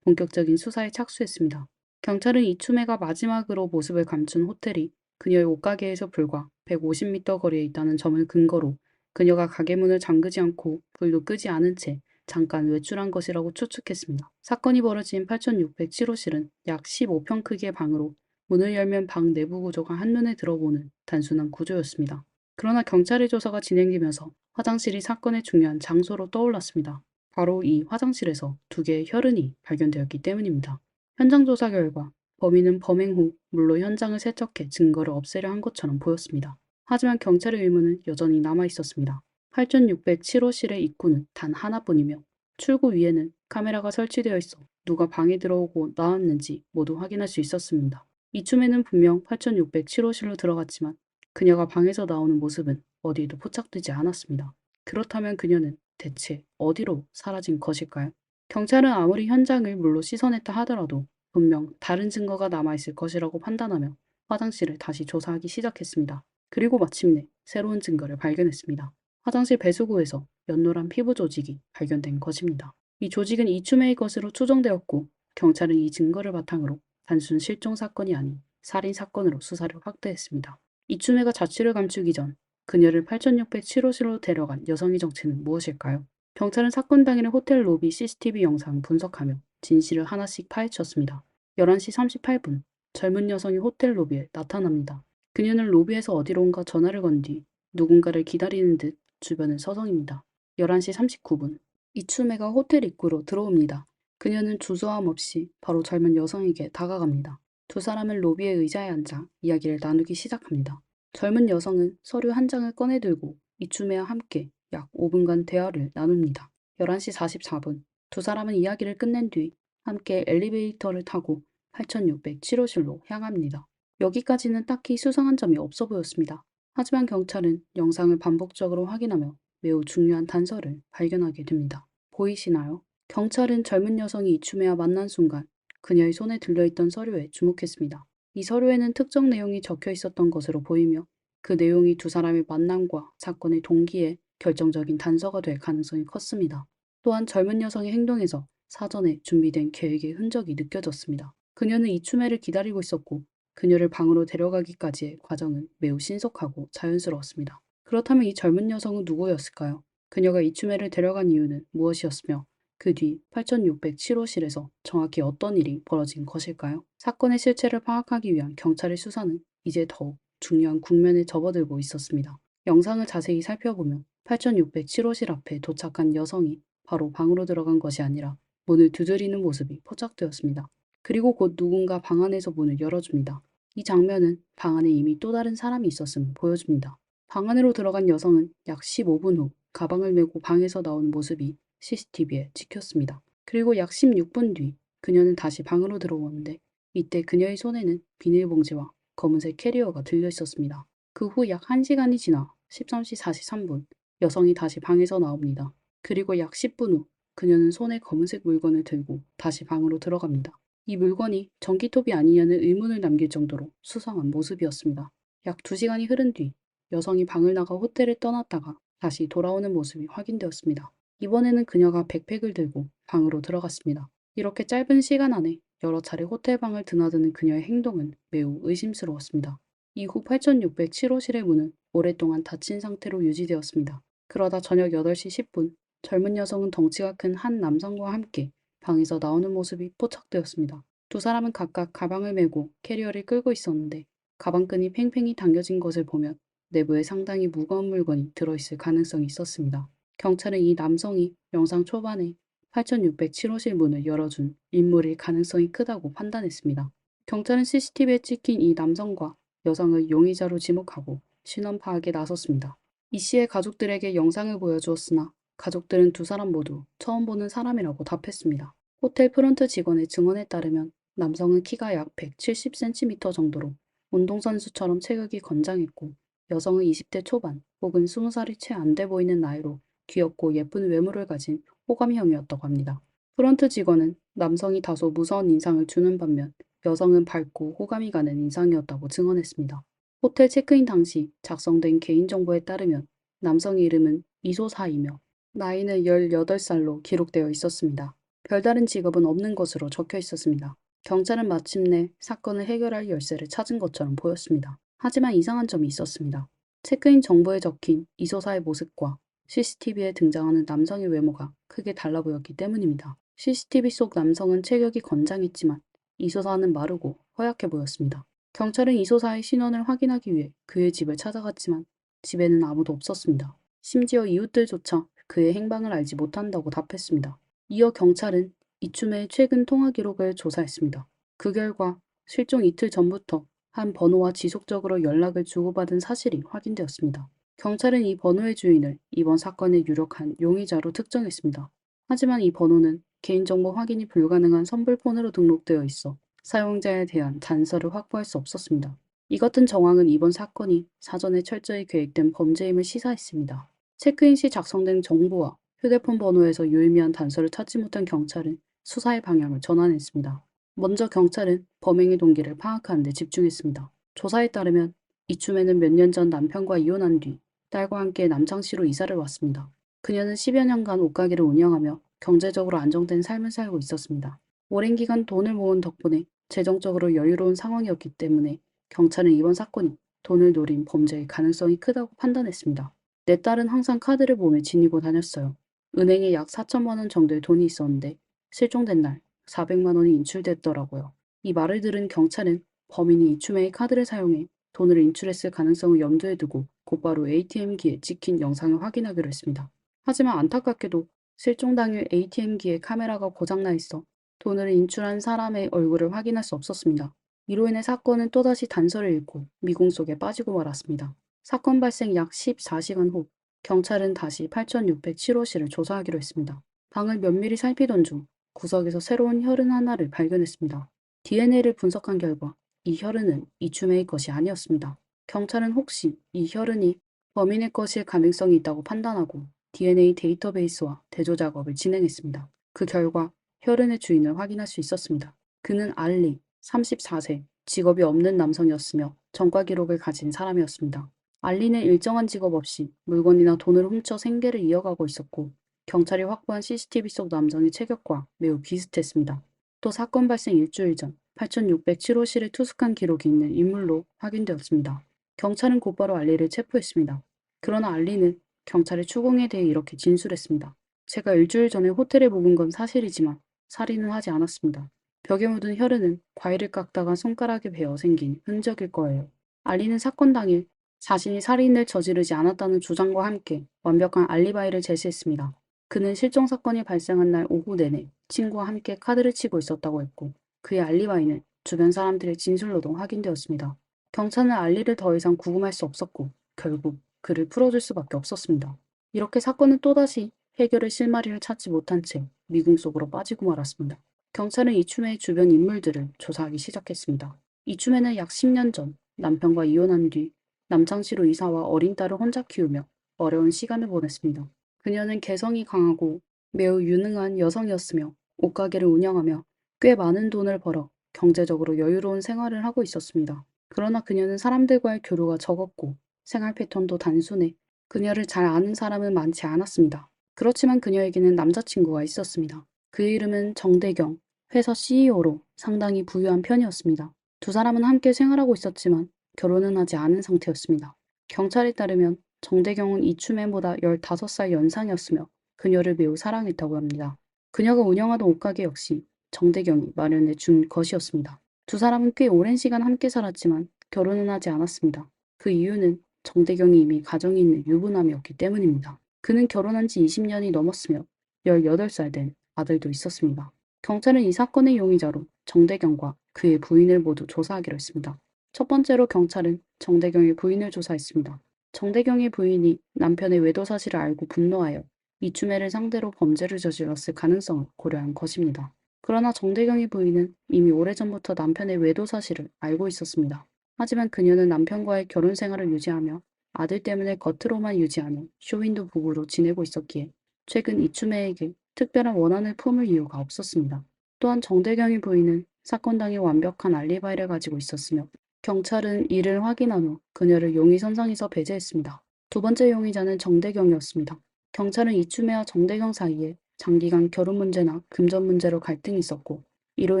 본격적인 수사에 착수했습니다. 경찰은 이춤애가 마지막으로 모습을 감춘 호텔이 그녀의 옷가게에서 불과 150m 거리에 있다는 점을 근거로 그녀가 가게 문을 잠그지 않고 불도 끄지 않은 채 잠깐 외출한 것이라고 추측했습니다. 사건이 벌어진 8607호실은 약 15평 크기의 방으로 문을 열면 방 내부 구조가 한눈에 들어보는 단순한 구조였습니다. 그러나 경찰의 조사가 진행되면서 화장실이 사건의 중요한 장소로 떠올랐습니다. 바로 이 화장실에서 두 개의 혈흔이 발견되었기 때문입니다. 현장 조사 결과 범인은 범행 후 물로 현장을 세척해 증거를 없애려 한 것처럼 보였습니다. 하지만 경찰의 의문은 여전히 남아 있었습니다. 8607호실의 입구는 단 하나뿐이며 출구 위에는 카메라가 설치되어 있어 누가 방에 들어오고 나왔는지 모두 확인할 수 있었습니다. 이춤에는 분명 8607호실로 들어갔지만 그녀가 방에서 나오는 모습은 어디에도 포착되지 않았습니다. 그렇다면 그녀는 대체 어디로 사라진 것일까요? 경찰은 아무리 현장을 물로 씻어냈다 하더라도 분명 다른 증거가 남아있을 것이라고 판단하며 화장실을 다시 조사하기 시작했습니다. 그리고 마침내 새로운 증거를 발견했습니다. 화장실 배수구에서 연노란 피부 조직이 발견된 것입니다. 이 조직은 이춤의 것으로 추정되었고 경찰은 이 증거를 바탕으로 단순 실종 사건이 아닌 살인 사건으로 수사를 확대했습니다. 이춤애가 자취를 감추기 전 그녀를 8607호실로 데려간 여성의 정체는 무엇일까요? 경찰은 사건 당일의 호텔 로비 CCTV 영상을 분석하며 진실을 하나씩 파헤쳤습니다. 11시 38분, 젊은 여성이 호텔 로비에 나타납니다. 그녀는 로비에서 어디론가 전화를 건 뒤 누군가를 기다리는 듯 주변을 서성입니다. 11시 39분, 이춤애가 호텔 입구로 들어옵니다. 그녀는 주저함 없이 바로 젊은 여성에게 다가갑니다. 두 사람은 로비의 의자에 앉아 이야기를 나누기 시작합니다. 젊은 여성은 서류 한 장을 꺼내들고 이춤애와 함께 약 5분간 대화를 나눕니다. 11시 44분, 두 사람은 이야기를 끝낸 뒤 함께 엘리베이터를 타고 8607호실로 향합니다. 여기까지는 딱히 수상한 점이 없어 보였습니다. 하지만 경찰은 영상을 반복적으로 확인하며 매우 중요한 단서를 발견하게 됩니다. 보이시나요? 경찰은 젊은 여성이 이춤애와 만난 순간 그녀의 손에 들려있던 서류에 주목했습니다. 이 서류에는 특정 내용이 적혀 있었던 것으로 보이며 그 내용이 두 사람의 만남과 사건의 동기에 결정적인 단서가 될 가능성이 컸습니다. 또한 젊은 여성의 행동에서 사전에 준비된 계획의 흔적이 느껴졌습니다. 그녀는 이춤애를 기다리고 있었고 그녀를 방으로 데려가기까지의 과정은 매우 신속하고 자연스러웠습니다. 그렇다면 이 젊은 여성은 누구였을까요? 그녀가 이춤애를 데려간 이유는 무엇이었으며 그 뒤 8607호실에서 정확히 어떤 일이 벌어진 것일까요? 사건의 실체를 파악하기 위한 경찰의 수사는 이제 더욱 중요한 국면에 접어들고 있었습니다. 영상을 자세히 살펴보면 8607호실 앞에 도착한 여성이 바로 방으로 들어간 것이 아니라 문을 두드리는 모습이 포착되었습니다. 그리고 곧 누군가 방 안에서 문을 열어줍니다. 이 장면은 방 안에 이미 또 다른 사람이 있었음을 보여줍니다. 방 안으로 들어간 여성은 약 15분 후 가방을 메고 방에서 나오는 모습이 CCTV에 찍혔습니다. 그리고 약 16분 뒤 그녀는 다시 방으로 들어오는데 이때 그녀의 손에는 비닐봉지와 검은색 캐리어가 들려 있었습니다. 그 후 약 1시간이 지나 13시 43분 여성이 다시 방에서 나옵니다. 그리고 약 10분 후 그녀는 손에 검은색 물건을 들고 다시 방으로 들어갑니다. 이 물건이 전기톱이 아니냐는 의문을 남길 정도로 수상한 모습이었습니다. 약 2시간이 흐른 뒤 여성이 방을 나가 호텔을 떠났다가 다시 돌아오는 모습이 확인되었습니다. 이번에는 그녀가 백팩을 들고 방으로 들어갔습니다. 이렇게 짧은 시간 안에 여러 차례 호텔 방을 드나드는 그녀의 행동은 매우 의심스러웠습니다. 이후 8607호실의 문은 오랫동안 닫힌 상태로 유지되었습니다. 그러다 저녁 8시 10분 젊은 여성은 덩치가 큰 한 남성과 함께 방에서 나오는 모습이 포착되었습니다. 두 사람은 각각 가방을 메고 캐리어를 끌고 있었는데 가방끈이 팽팽히 당겨진 것을 보면 내부에 상당히 무거운 물건이 들어있을 가능성이 있었습니다. 경찰은 이 남성이 영상 초반에 8607호실 문을 열어준 인물일 가능성이 크다고 판단했습니다. 경찰은 CCTV에 찍힌 이 남성과 여성을 용의자로 지목하고 신원 파악에 나섰습니다. 이 씨의 가족들에게 영상을 보여주었으나 가족들은 두 사람 모두 처음 보는 사람이라고 답했습니다. 호텔 프론트 직원의 증언에 따르면 남성은 키가 약 170cm 정도로 운동선수처럼 체격이 건장했고 여성은 20대 초반 혹은 20살이 채 안 돼 보이는 나이로 귀엽고 예쁜 외모를 가진 호감형이었다고 합니다. 프런트 직원은 남성이 다소 무서운 인상을 주는 반면 여성은 밝고 호감이 가는 인상이었다고 증언했습니다. 호텔 체크인 당시 작성된 개인정보에 따르면 남성의 이름은 이소사이며 나이는 18살로 기록되어 있었습니다. 별다른 직업은 없는 것으로 적혀 있었습니다. 경찰은 마침내 사건을 해결할 열쇠를 찾은 것처럼 보였습니다. 하지만 이상한 점이 있었습니다. 체크인 정보에 적힌 이소사의 모습과 CCTV에 등장하는 남성의 외모가 크게 달라 보였기 때문입니다. CCTV 속 남성은 체격이 건장했지만 이소사는 마르고 허약해 보였습니다. 경찰은 이소사의 신원을 확인하기 위해 그의 집을 찾아갔지만 집에는 아무도 없었습니다. 심지어 이웃들조차 그의 행방을 알지 못한다고 답했습니다. 이어 경찰은 이춤의 최근 통화 기록을 조사했습니다. 그 결과 실종 이틀 전부터 한 번호와 지속적으로 연락을 주고받은 사실이 확인되었습니다. 경찰은 이 번호의 주인을 이번 사건에 유력한 용의자로 특정했습니다. 하지만 이 번호는 개인정보 확인이 불가능한 선불폰으로 등록되어 있어 사용자에 대한 단서를 확보할 수 없었습니다. 이 같은 정황은 이번 사건이 사전에 철저히 계획된 범죄임을 시사했습니다. 체크인 시 작성된 정보와 휴대폰 번호에서 유의미한 단서를 찾지 못한 경찰은 수사의 방향을 전환했습니다. 먼저 경찰은 범행의 동기를 파악하는 데 집중했습니다. 조사에 따르면 이춤에는 몇 년 전 남편과 이혼한 뒤 딸과 함께 남창시로 이사를 왔습니다. 그녀는 10여 년간 옷가게를 운영하며 경제적으로 안정된 삶을 살고 있었습니다. 오랜 기간 돈을 모은 덕분에 재정적으로 여유로운 상황이었기 때문에 경찰은 이번 사건이 돈을 노린 범죄의 가능성이 크다고 판단했습니다. 내 딸은 항상 카드를 몸에 지니고 다녔어요. 은행에 약 4천만 원 정도의 돈이 있었는데 실종된 날 400만 원이 인출됐더라고요. 이 말을 들은 경찰은 범인이 이춤의 카드를 사용해 돈을 인출했을 가능성을 염두에 두고 곧바로 ATM기에 찍힌 영상을 확인하기로 했습니다. 하지만 안타깝게도 실종 당일 ATM기에 카메라가 고장나 있어 돈을 인출한 사람의 얼굴을 확인할 수 없었습니다. 이로 인해 사건은 또다시 단서를 잃고 미궁 속에 빠지고 말았습니다. 사건 발생 약 14시간 후 경찰은 다시 8607호실을 조사하기로 했습니다. 방을 면밀히 살피던 중 구석에서 새로운 혈흔 하나를 발견했습니다. DNA를 분석한 결과 이 혈흔은 이춤의 것이 아니었습니다. 경찰은 혹시 이 혈흔이 범인의 것일 가능성이 있다고 판단하고 DNA 데이터베이스와 대조 작업을 진행했습니다. 그 결과 혈흔의 주인을 확인할 수 있었습니다. 그는 알리, 34세, 직업이 없는 남성이었으며 전과 기록을 가진 사람이었습니다. 알리는 일정한 직업 없이 물건이나 돈을 훔쳐 생계를 이어가고 있었고 경찰이 확보한 CCTV 속 남성의 체격과 매우 비슷했습니다. 또 사건 발생 일주일 전 8607호실에 투숙한 기록이 있는 인물로 확인되었습니다. 경찰은 곧바로 알리를 체포했습니다. 그러나 알리는 경찰의 추궁에 대해 이렇게 진술했습니다. 제가 일주일 전에 호텔에 묵은 건 사실이지만 살인은 하지 않았습니다. 벽에 묻은 혈흔은 과일을 깎다가 손가락에 베어 생긴 흔적일 거예요. 알리는 사건 당일 자신이 살인을 저지르지 않았다는 주장과 함께 완벽한 알리바이를 제시했습니다. 그는 실종 사건이 발생한 날 오후 내내 친구와 함께 카드를 치고 있었다고 했고 그의 알리바이는 주변 사람들의 진술로도 확인되었습니다. 경찰은 알리를 더 이상 구금할 수 없었고 결국 그를 풀어줄 수밖에 없었습니다. 이렇게 사건은 또다시 해결의 실마리를 찾지 못한 채 미궁 속으로 빠지고 말았습니다. 경찰은 이춤의 주변 인물들을 조사하기 시작했습니다. 이춤에는 약 10년 전 남편과 이혼한 뒤 남창시로 이사와 어린 딸을 혼자 키우며 어려운 시간을 보냈습니다. 그녀는 개성이 강하고 매우 유능한 여성이었으며 옷가게를 운영하며 꽤 많은 돈을 벌어 경제적으로 여유로운 생활을 하고 있었습니다. 그러나 그녀는 사람들과의 교류가 적었고 생활 패턴도 단순해 그녀를 잘 아는 사람은 많지 않았습니다. 그렇지만 그녀에게는 남자친구가 있었습니다. 그의 이름은 정대경, 회사 CEO로 상당히 부유한 편이었습니다. 두 사람은 함께 생활하고 있었지만 결혼은 하지 않은 상태였습니다. 경찰에 따르면 정대경은 이춤애보다 15살 연상이었으며 그녀를 매우 사랑했다고 합니다. 그녀가 운영하던 옷가게 역시 정대경이 마련해 준 것이었습니다. 두 사람은 꽤 오랜 시간 함께 살았지만 결혼은 하지 않았습니다. 그 이유는 정대경이 이미 가정이 있는 유부남이었기 때문입니다. 그는 결혼한 지 20년이 넘었으며 18살 된 아들도 있었습니다. 경찰은 이 사건의 용의자로 정대경과 그의 부인을 모두 조사하기로 했습니다. 첫 번째로 경찰은 정대경의 부인을 조사했습니다. 정대경의 부인이 남편의 외도 사실을 알고 분노하여 이춤애를 상대로 범죄를 저질렀을 가능성을 고려한 것입니다. 그러나 정대경의 부인은 이미 오래전부터 남편의 외도 사실을 알고 있었습니다. 하지만 그녀는 남편과의 결혼 생활을 유지하며 아들 때문에 겉으로만 유지하는 쇼윈도 부부로 지내고 있었기에 최근 이춤애에게 특별한 원한을 품을 이유가 없었습니다. 또한 정대경의 부인은 사건 당일 완벽한 알리바이를 가지고 있었으며 경찰은 이를 확인한 후 그녀를 용의 선상에서 배제했습니다. 두 번째 용의자는 정대경이었습니다. 경찰은 이춤애와 정대경 사이에 장기간 결혼 문제나 금전 문제로 갈등이 있었고 이로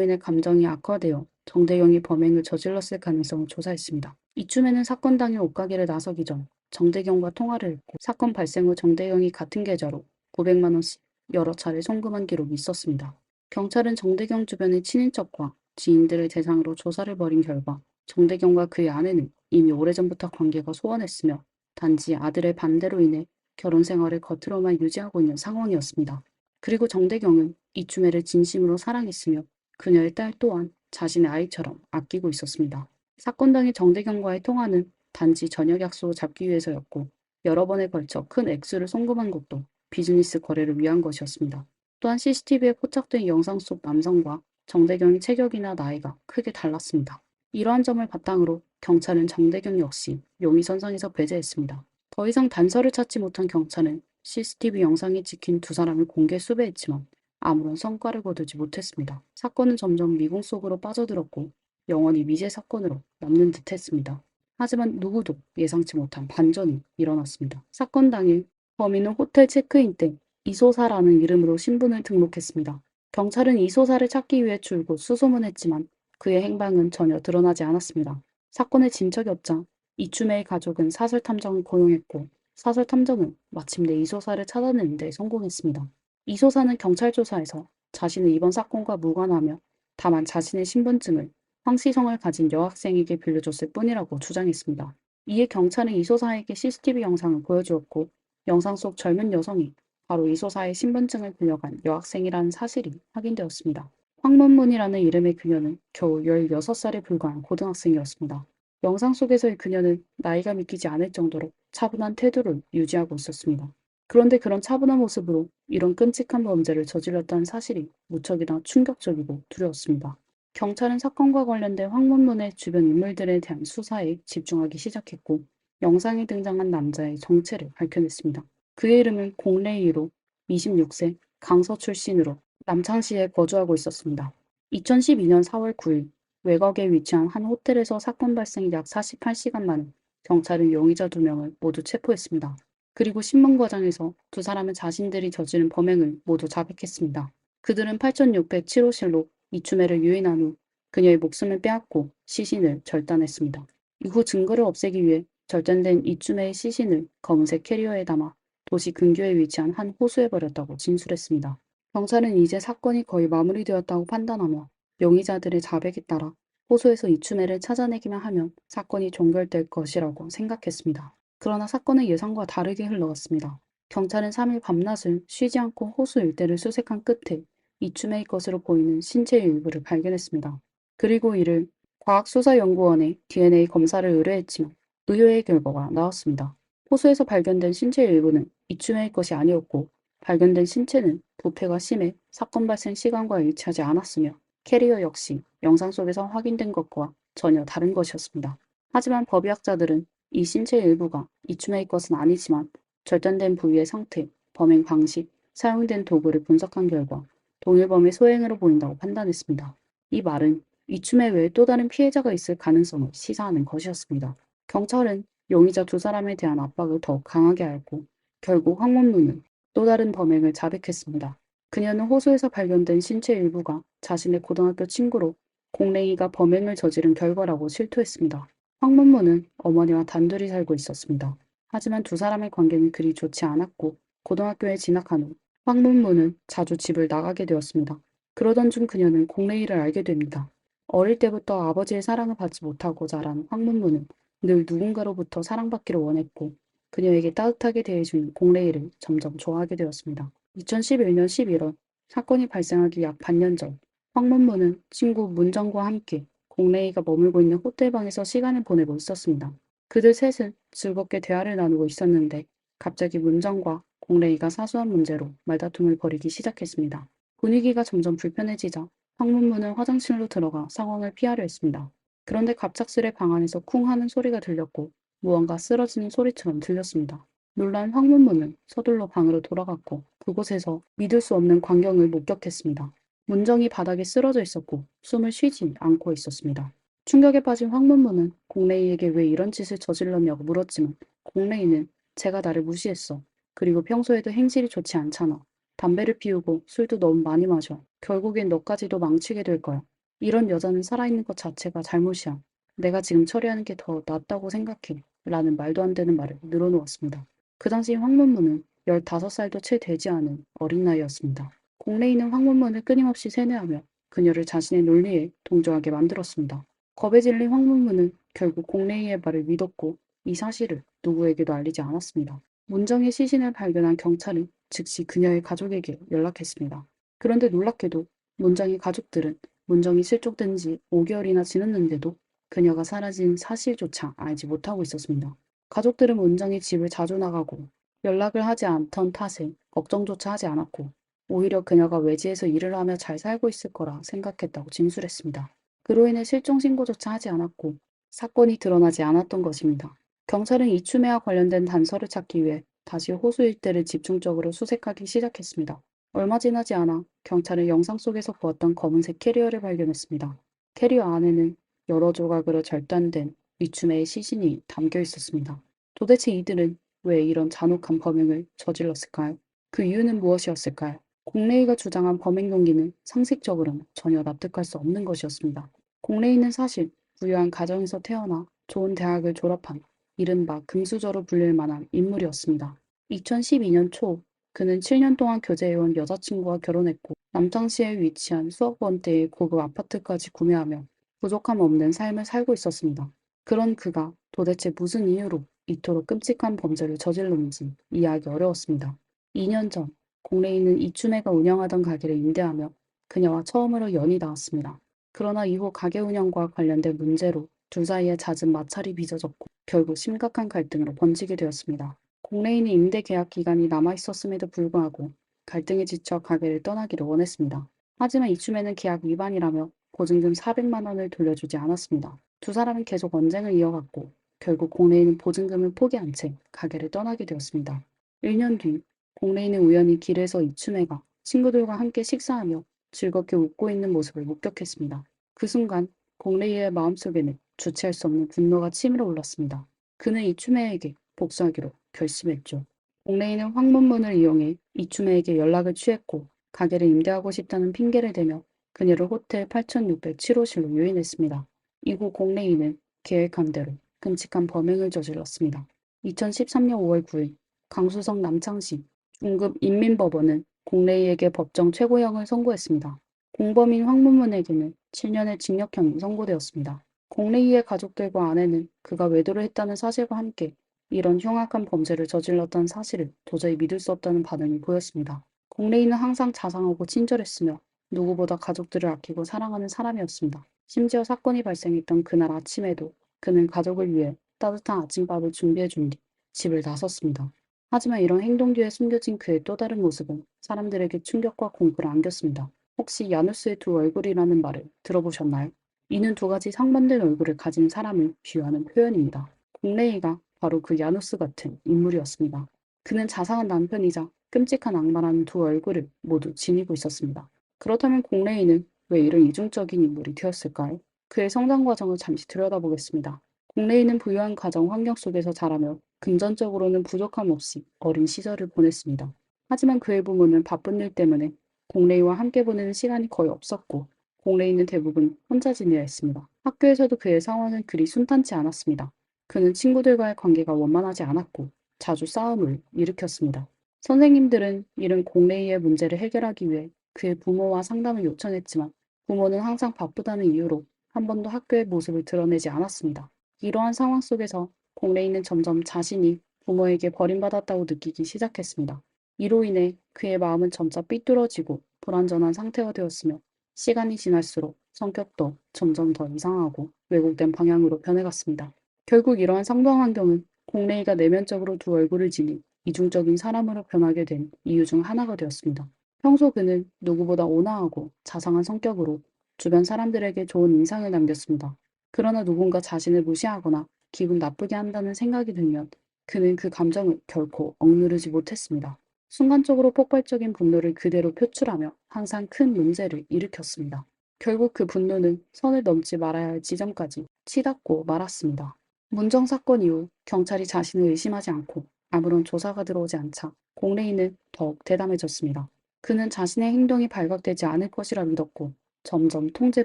인해 감정이 악화되어 정대경이 범행을 저질렀을 가능성을 조사했습니다. 이춤애는 사건 당일 옷가게를 나서기 전 정대경과 통화를 했고 사건 발생 후 정대경이 같은 계좌로 900만 원씩 여러 차례 송금한 기록이 있었습니다. 경찰은 정대경 주변의 친인척과 지인들을 대상으로 조사를 벌인 결과 정대경과 그의 아내는 이미 오래전부터 관계가 소원했으며 단지 아들의 반대로 인해 결혼 생활을 겉으로만 유지하고 있는 상황이었습니다. 그리고 정대경은 이춤애를 진심으로 사랑했으며 그녀의 딸 또한 자신의 아이처럼 아끼고 있었습니다. 사건 당일 정대경과의 통화는 단지 저녁 약속을 잡기 위해서였고 여러 번에 걸쳐 큰 액수를 송금한 것도 비즈니스 거래를 위한 것이었습니다. 또한 CCTV에 포착된 영상 속 남성과 정대경의 체격이나 나이가 크게 달랐습니다. 이러한 점을 바탕으로 경찰은 정대경 역시 용의선상에서 배제했습니다. 더 이상 단서를 찾지 못한 경찰은 CCTV 영상이 찍힌 두 사람을 공개 수배했지만 아무런 성과를 거두지 못했습니다. 사건은 점점 미궁 속으로 빠져들었고 영원히 미제 사건으로 남는 듯 했습니다. 하지만 누구도 예상치 못한 반전이 일어났습니다. 사건 당일 범인은 호텔 체크인 때 이소사라는 이름으로 신분을 등록했습니다. 경찰은 이소사를 찾기 위해 줄곧 수소문했지만 그의 행방은 전혀 드러나지 않았습니다. 사건의 진척이 없자 이춤애의 가족은 사설 탐정을 고용했고 사설 탐정은 마침내 이소사를 찾아내는 데 성공했습니다. 이소사는 경찰 조사에서 자신은 이번 사건과 무관하며 다만 자신의 신분증을 황씨성을 가진 여학생에게 빌려줬을 뿐이라고 주장했습니다. 이에 경찰은 이소사에게 CCTV 영상을 보여주었고 영상 속 젊은 여성이 바로 이소사의 신분증을 빌려간 여학생이라는 사실이 확인되었습니다. 황문문이라는 이름의 그녀는 겨우 16살에 불과한 고등학생이었습니다. 영상 속에서의 그녀는 나이가 믿기지 않을 정도로 차분한 태도를 유지하고 있었습니다. 그런데 그런 차분한 모습으로 이런 끔찍한 범죄를 저질렀다는 사실이 무척이나 충격적이고 두려웠습니다. 경찰은 사건과 관련된 황문문의 주변 인물들에 대한 수사에 집중하기 시작했고 영상에 등장한 남자의 정체를 밝혀냈습니다. 그의 이름은 공레이로 26세 강서 출신으로 남창시에 거주하고 있었습니다. 2012년 4월 9일 외곽에 위치한 한 호텔에서 사건 발생 약 48시간 만에 경찰은 용의자 2명을 모두 체포했습니다. 그리고 신문과장에서 두 사람은 자신들이 저지른 범행을 모두 자백했습니다. 그들은 8607호실로 이춤애를 유인한 후 그녀의 목숨을 빼앗고 시신을 절단했습니다. 이후 증거를 없애기 위해 절단된 이춤애의 시신을 검은색 캐리어에 담아 도시 근교에 위치한 한 호수에 버렸다고 진술했습니다. 경찰은 이제 사건이 거의 마무리되었다고 판단하며 용의자들의 자백에 따라 호수에서 이춤애를 찾아내기만 하면 사건이 종결될 것이라고 생각했습니다. 그러나 사건은 예상과 다르게 흘러갔습니다. 경찰은 3일 밤낮을 쉬지 않고 호수 일대를 수색한 끝에 이춤애의 것으로 보이는 신체의 일부를 발견했습니다. 그리고 이를 과학수사연구원에 DNA 검사를 의뢰했지만 의외의 결과가 나왔습니다. 호수에서 발견된 신체의 일부는 이춤애의 것이 아니었고 발견된 신체는 부패가 심해 사건 발생 시간과 일치하지 않았으며 캐리어 역시 영상 속에서 확인된 것과 전혀 다른 것이었습니다. 하지만 법의학자들은 이 신체의 일부가 이춤애의 것은 아니지만 절단된 부위의 상태, 범행 방식, 사용된 도구를 분석한 결과 동일범의 소행으로 보인다고 판단했습니다. 이 말은 이춤애 외에 또 다른 피해자가 있을 가능성을 시사하는 것이었습니다. 경찰은 용의자 두 사람에 대한 압박을 더욱 강하게 하였고 결국 황문무는 또 다른 범행을 자백했습니다. 그녀는 호수에서 발견된 신체 일부가 자신의 고등학교 친구로 공랭이가 범행을 저지른 결과라고 실토했습니다. 황문무는 어머니와 단둘이 살고 있었습니다. 하지만 두 사람의 관계는 그리 좋지 않았고 고등학교에 진학한 후 황문무는 자주 집을 나가게 되었습니다. 그러던 중 그녀는 공레이를 알게 됩니다. 어릴 때부터 아버지의 사랑을 받지 못하고 자란 황문무는 늘 누군가로부터 사랑받기를 원했고 그녀에게 따뜻하게 대해준 공레이를 점점 좋아하게 되었습니다. 2011년 11월 사건이 발생하기 약 반년 전 황문무는 친구 문정과 함께 공레이가 머물고 있는 호텔방에서 시간을 보내고 있었습니다. 그들 셋은 즐겁게 대화를 나누고 있었는데 갑자기 문정과 공레이가 사소한 문제로 말다툼을 벌이기 시작했습니다. 분위기가 점점 불편해지자 황문무는 화장실로 들어가 상황을 피하려 했습니다. 그런데 갑작스레 방 안에서 쿵 하는 소리가 들렸고 무언가 쓰러지는 소리처럼 들렸습니다. 놀란 황문무는 서둘러 방으로 돌아갔고 그곳에서 믿을 수 없는 광경을 목격했습니다. 문정이 바닥에 쓰러져 있었고 숨을 쉬지 않고 있었습니다. 충격에 빠진 황문무는 공레이에게 왜 이런 짓을 저질렀냐고 물었지만 공레이는 제가 나를 무시했어. 그리고 평소에도 행실이 좋지 않잖아. 담배를 피우고 술도 너무 많이 마셔. 결국엔 너까지도 망치게 될 거야. 이런 여자는 살아있는 것 자체가 잘못이야. 내가 지금 처리하는 게 더 낫다고 생각해. 라는 말도 안 되는 말을 늘어놓았습니다. 그 당시 황문무는 15살도 채 되지 않은 어린 나이였습니다. 공레이는 황문무를 끊임없이 세뇌하며 그녀를 자신의 논리에 동조하게 만들었습니다. 겁에 질린 황문무는 결국 공레이의 말을 믿었고 이 사실을 누구에게도 알리지 않았습니다. 문정의 시신을 발견한 경찰은 즉시 그녀의 가족에게 연락했습니다. 그런데 놀랍게도 문정의 가족들은 문정이 실종된 지 5개월이나 지났는데도 그녀가 사라진 사실조차 알지 못하고 있었습니다. 가족들은 문정이 집을 자주 나가고 연락을 하지 않던 탓에 걱정조차 하지 않았고 오히려 그녀가 외지에서 일을 하며 잘 살고 있을 거라 생각했다고 진술했습니다. 그로 인해 실종 신고조차 하지 않았고 사건이 드러나지 않았던 것입니다. 경찰은 이춤애와 관련된 단서를 찾기 위해 다시 호수 일대를 집중적으로 수색하기 시작했습니다. 얼마 지나지 않아 경찰은 영상 속에서 보았던 검은색 캐리어를 발견했습니다. 캐리어 안에는 여러 조각으로 절단된 이춤애의 시신이 담겨 있었습니다. 도대체 이들은 왜 이런 잔혹한 범행을 저질렀을까요? 그 이유는 무엇이었을까요? 공레이가 주장한 범행 동기는 상식적으로는 전혀 납득할 수 없는 것이었습니다. 공레이는 사실 부유한 가정에서 태어나 좋은 대학을 졸업한 이른바 금수저로 불릴 만한 인물이었습니다. 2012년 초 그는 7년 동안 교제해온 여자친구와 결혼했고 남창시에 위치한 수억 원대의 고급 아파트까지 구매하며 부족함 없는 삶을 살고 있었습니다. 그런 그가 도대체 무슨 이유로 이토록 끔찍한 범죄를 저질렀는지 이해하기 어려웠습니다. 2년 전 공레이는 이춘혜가 운영하던 가게를 임대하며 그녀와 처음으로 연이 닿았습니다. 그러나 이후 가게 운영과 관련된 문제로 둘 사이에 잦은 마찰이 빚어졌고 결국 심각한 갈등으로 번지게 되었습니다. 공레이는 임대 계약 기간이 남아 있었음에도 불구하고 갈등에 지쳐 가게를 떠나기를 원했습니다. 하지만 이춤에는 계약 위반이라며 보증금 400만 원을 돌려주지 않았습니다. 두 사람은 계속 언쟁을 이어갔고 결국 공레이는 보증금을 포기한 채 가게를 떠나게 되었습니다. 1년 뒤 공레이는 우연히 길에서 이춘혜가 친구들과 함께 식사하며 즐겁게 웃고 있는 모습을 목격했습니다. 그 순간 공레이의 마음속에는 주체할 수 없는 분노가 치밀어 올랐습니다. 그는 이춘혜에게 복수하기로 결심했죠. 공레이는 황문문을 이용해 이춘혜에게 연락을 취했고 가게를 임대하고 싶다는 핑계를 대며 그녀를 호텔 8607호실로 유인했습니다. 이후 공레이는 계획한 대로 끔찍한 범행을 저질렀습니다. 2013년 5월 9일 강수성 남창시 중급 인민법원은 공레이에게 법정 최고형을 선고했습니다. 공범인 황문문에게는 7년의 징역형이 선고되었습니다. 공레이의 가족들과 아내는 그가 외도를 했다는 사실과 함께 이런 흉악한 범죄를 저질렀다는 사실을 도저히 믿을 수 없다는 반응을 보였습니다. 공레이는 항상 자상하고 친절했으며 누구보다 가족들을 아끼고 사랑하는 사람이었습니다. 심지어 사건이 발생했던 그날 아침에도 그는 가족을 위해 따뜻한 아침밥을 준비해 준 뒤 집을 나섰습니다. 하지만 이런 행동 뒤에 숨겨진 그의 또 다른 모습은 사람들에게 충격과 공포를 안겼습니다. 혹시 야누스의 두 얼굴이라는 말을 들어보셨나요? 이는 두 가지 상반된 얼굴을 가진 사람을 비유하는 표현입니다. 공레이가 바로 그 야누스 같은 인물이었습니다. 그는 자상한 남편이자 끔찍한 악마라는 두 얼굴을 모두 지니고 있었습니다. 그렇다면 공레이는 왜 이런 이중적인 인물이 되었을까요? 그의 성장 과정을 잠시 들여다보겠습니다. 공레이는 부유한 가정 환경 속에서 자라며 금전적으로는 부족함 없이 어린 시절을 보냈습니다. 하지만 그의 부모는 바쁜 일 때문에 공레이와 함께 보내는 시간이 거의 없었고 공레이는 대부분 혼자 지내야 했습니다. 학교에서도 그의 상황은 그리 순탄치 않았습니다. 그는 친구들과의 관계가 원만하지 않았고 자주 싸움을 일으켰습니다. 선생님들은 이런 공레이의 문제를 해결하기 위해 그의 부모와 상담을 요청했지만 부모는 항상 바쁘다는 이유로 한 번도 학교의 모습을 드러내지 않았습니다. 이러한 상황 속에서 공레이는 점점 자신이 부모에게 버림받았다고 느끼기 시작했습니다. 이로 인해 그의 마음은 점차 삐뚤어지고 불완전한 상태가 되었으며 시간이 지날수록 성격도 점점 더 이상하고 왜곡된 방향으로 변해갔습니다. 결국 이러한 상방 환경은 공레이가 내면적으로 두 얼굴을 지닌 이중적인 사람으로 변하게 된 이유 중 하나가 되었습니다. 평소 그는 누구보다 온화하고 자상한 성격으로 주변 사람들에게 좋은 인상을 남겼습니다. 그러나 누군가 자신을 무시하거나 기분 나쁘게 한다는 생각이 들면 그는 그 감정을 결코 억누르지 못했습니다. 순간적으로 폭발적인 분노를 그대로 표출하며 항상 큰 문제를 일으켰습니다. 결국 그 분노는 선을 넘지 말아야 할 지점까지 치닫고 말았습니다. 문정 사건 이후 경찰이 자신을 의심하지 않고 아무런 조사가 들어오지 않자 공레이는 더욱 대담해졌습니다. 그는 자신의 행동이 발각되지 않을 것이라 믿었고 점점 통제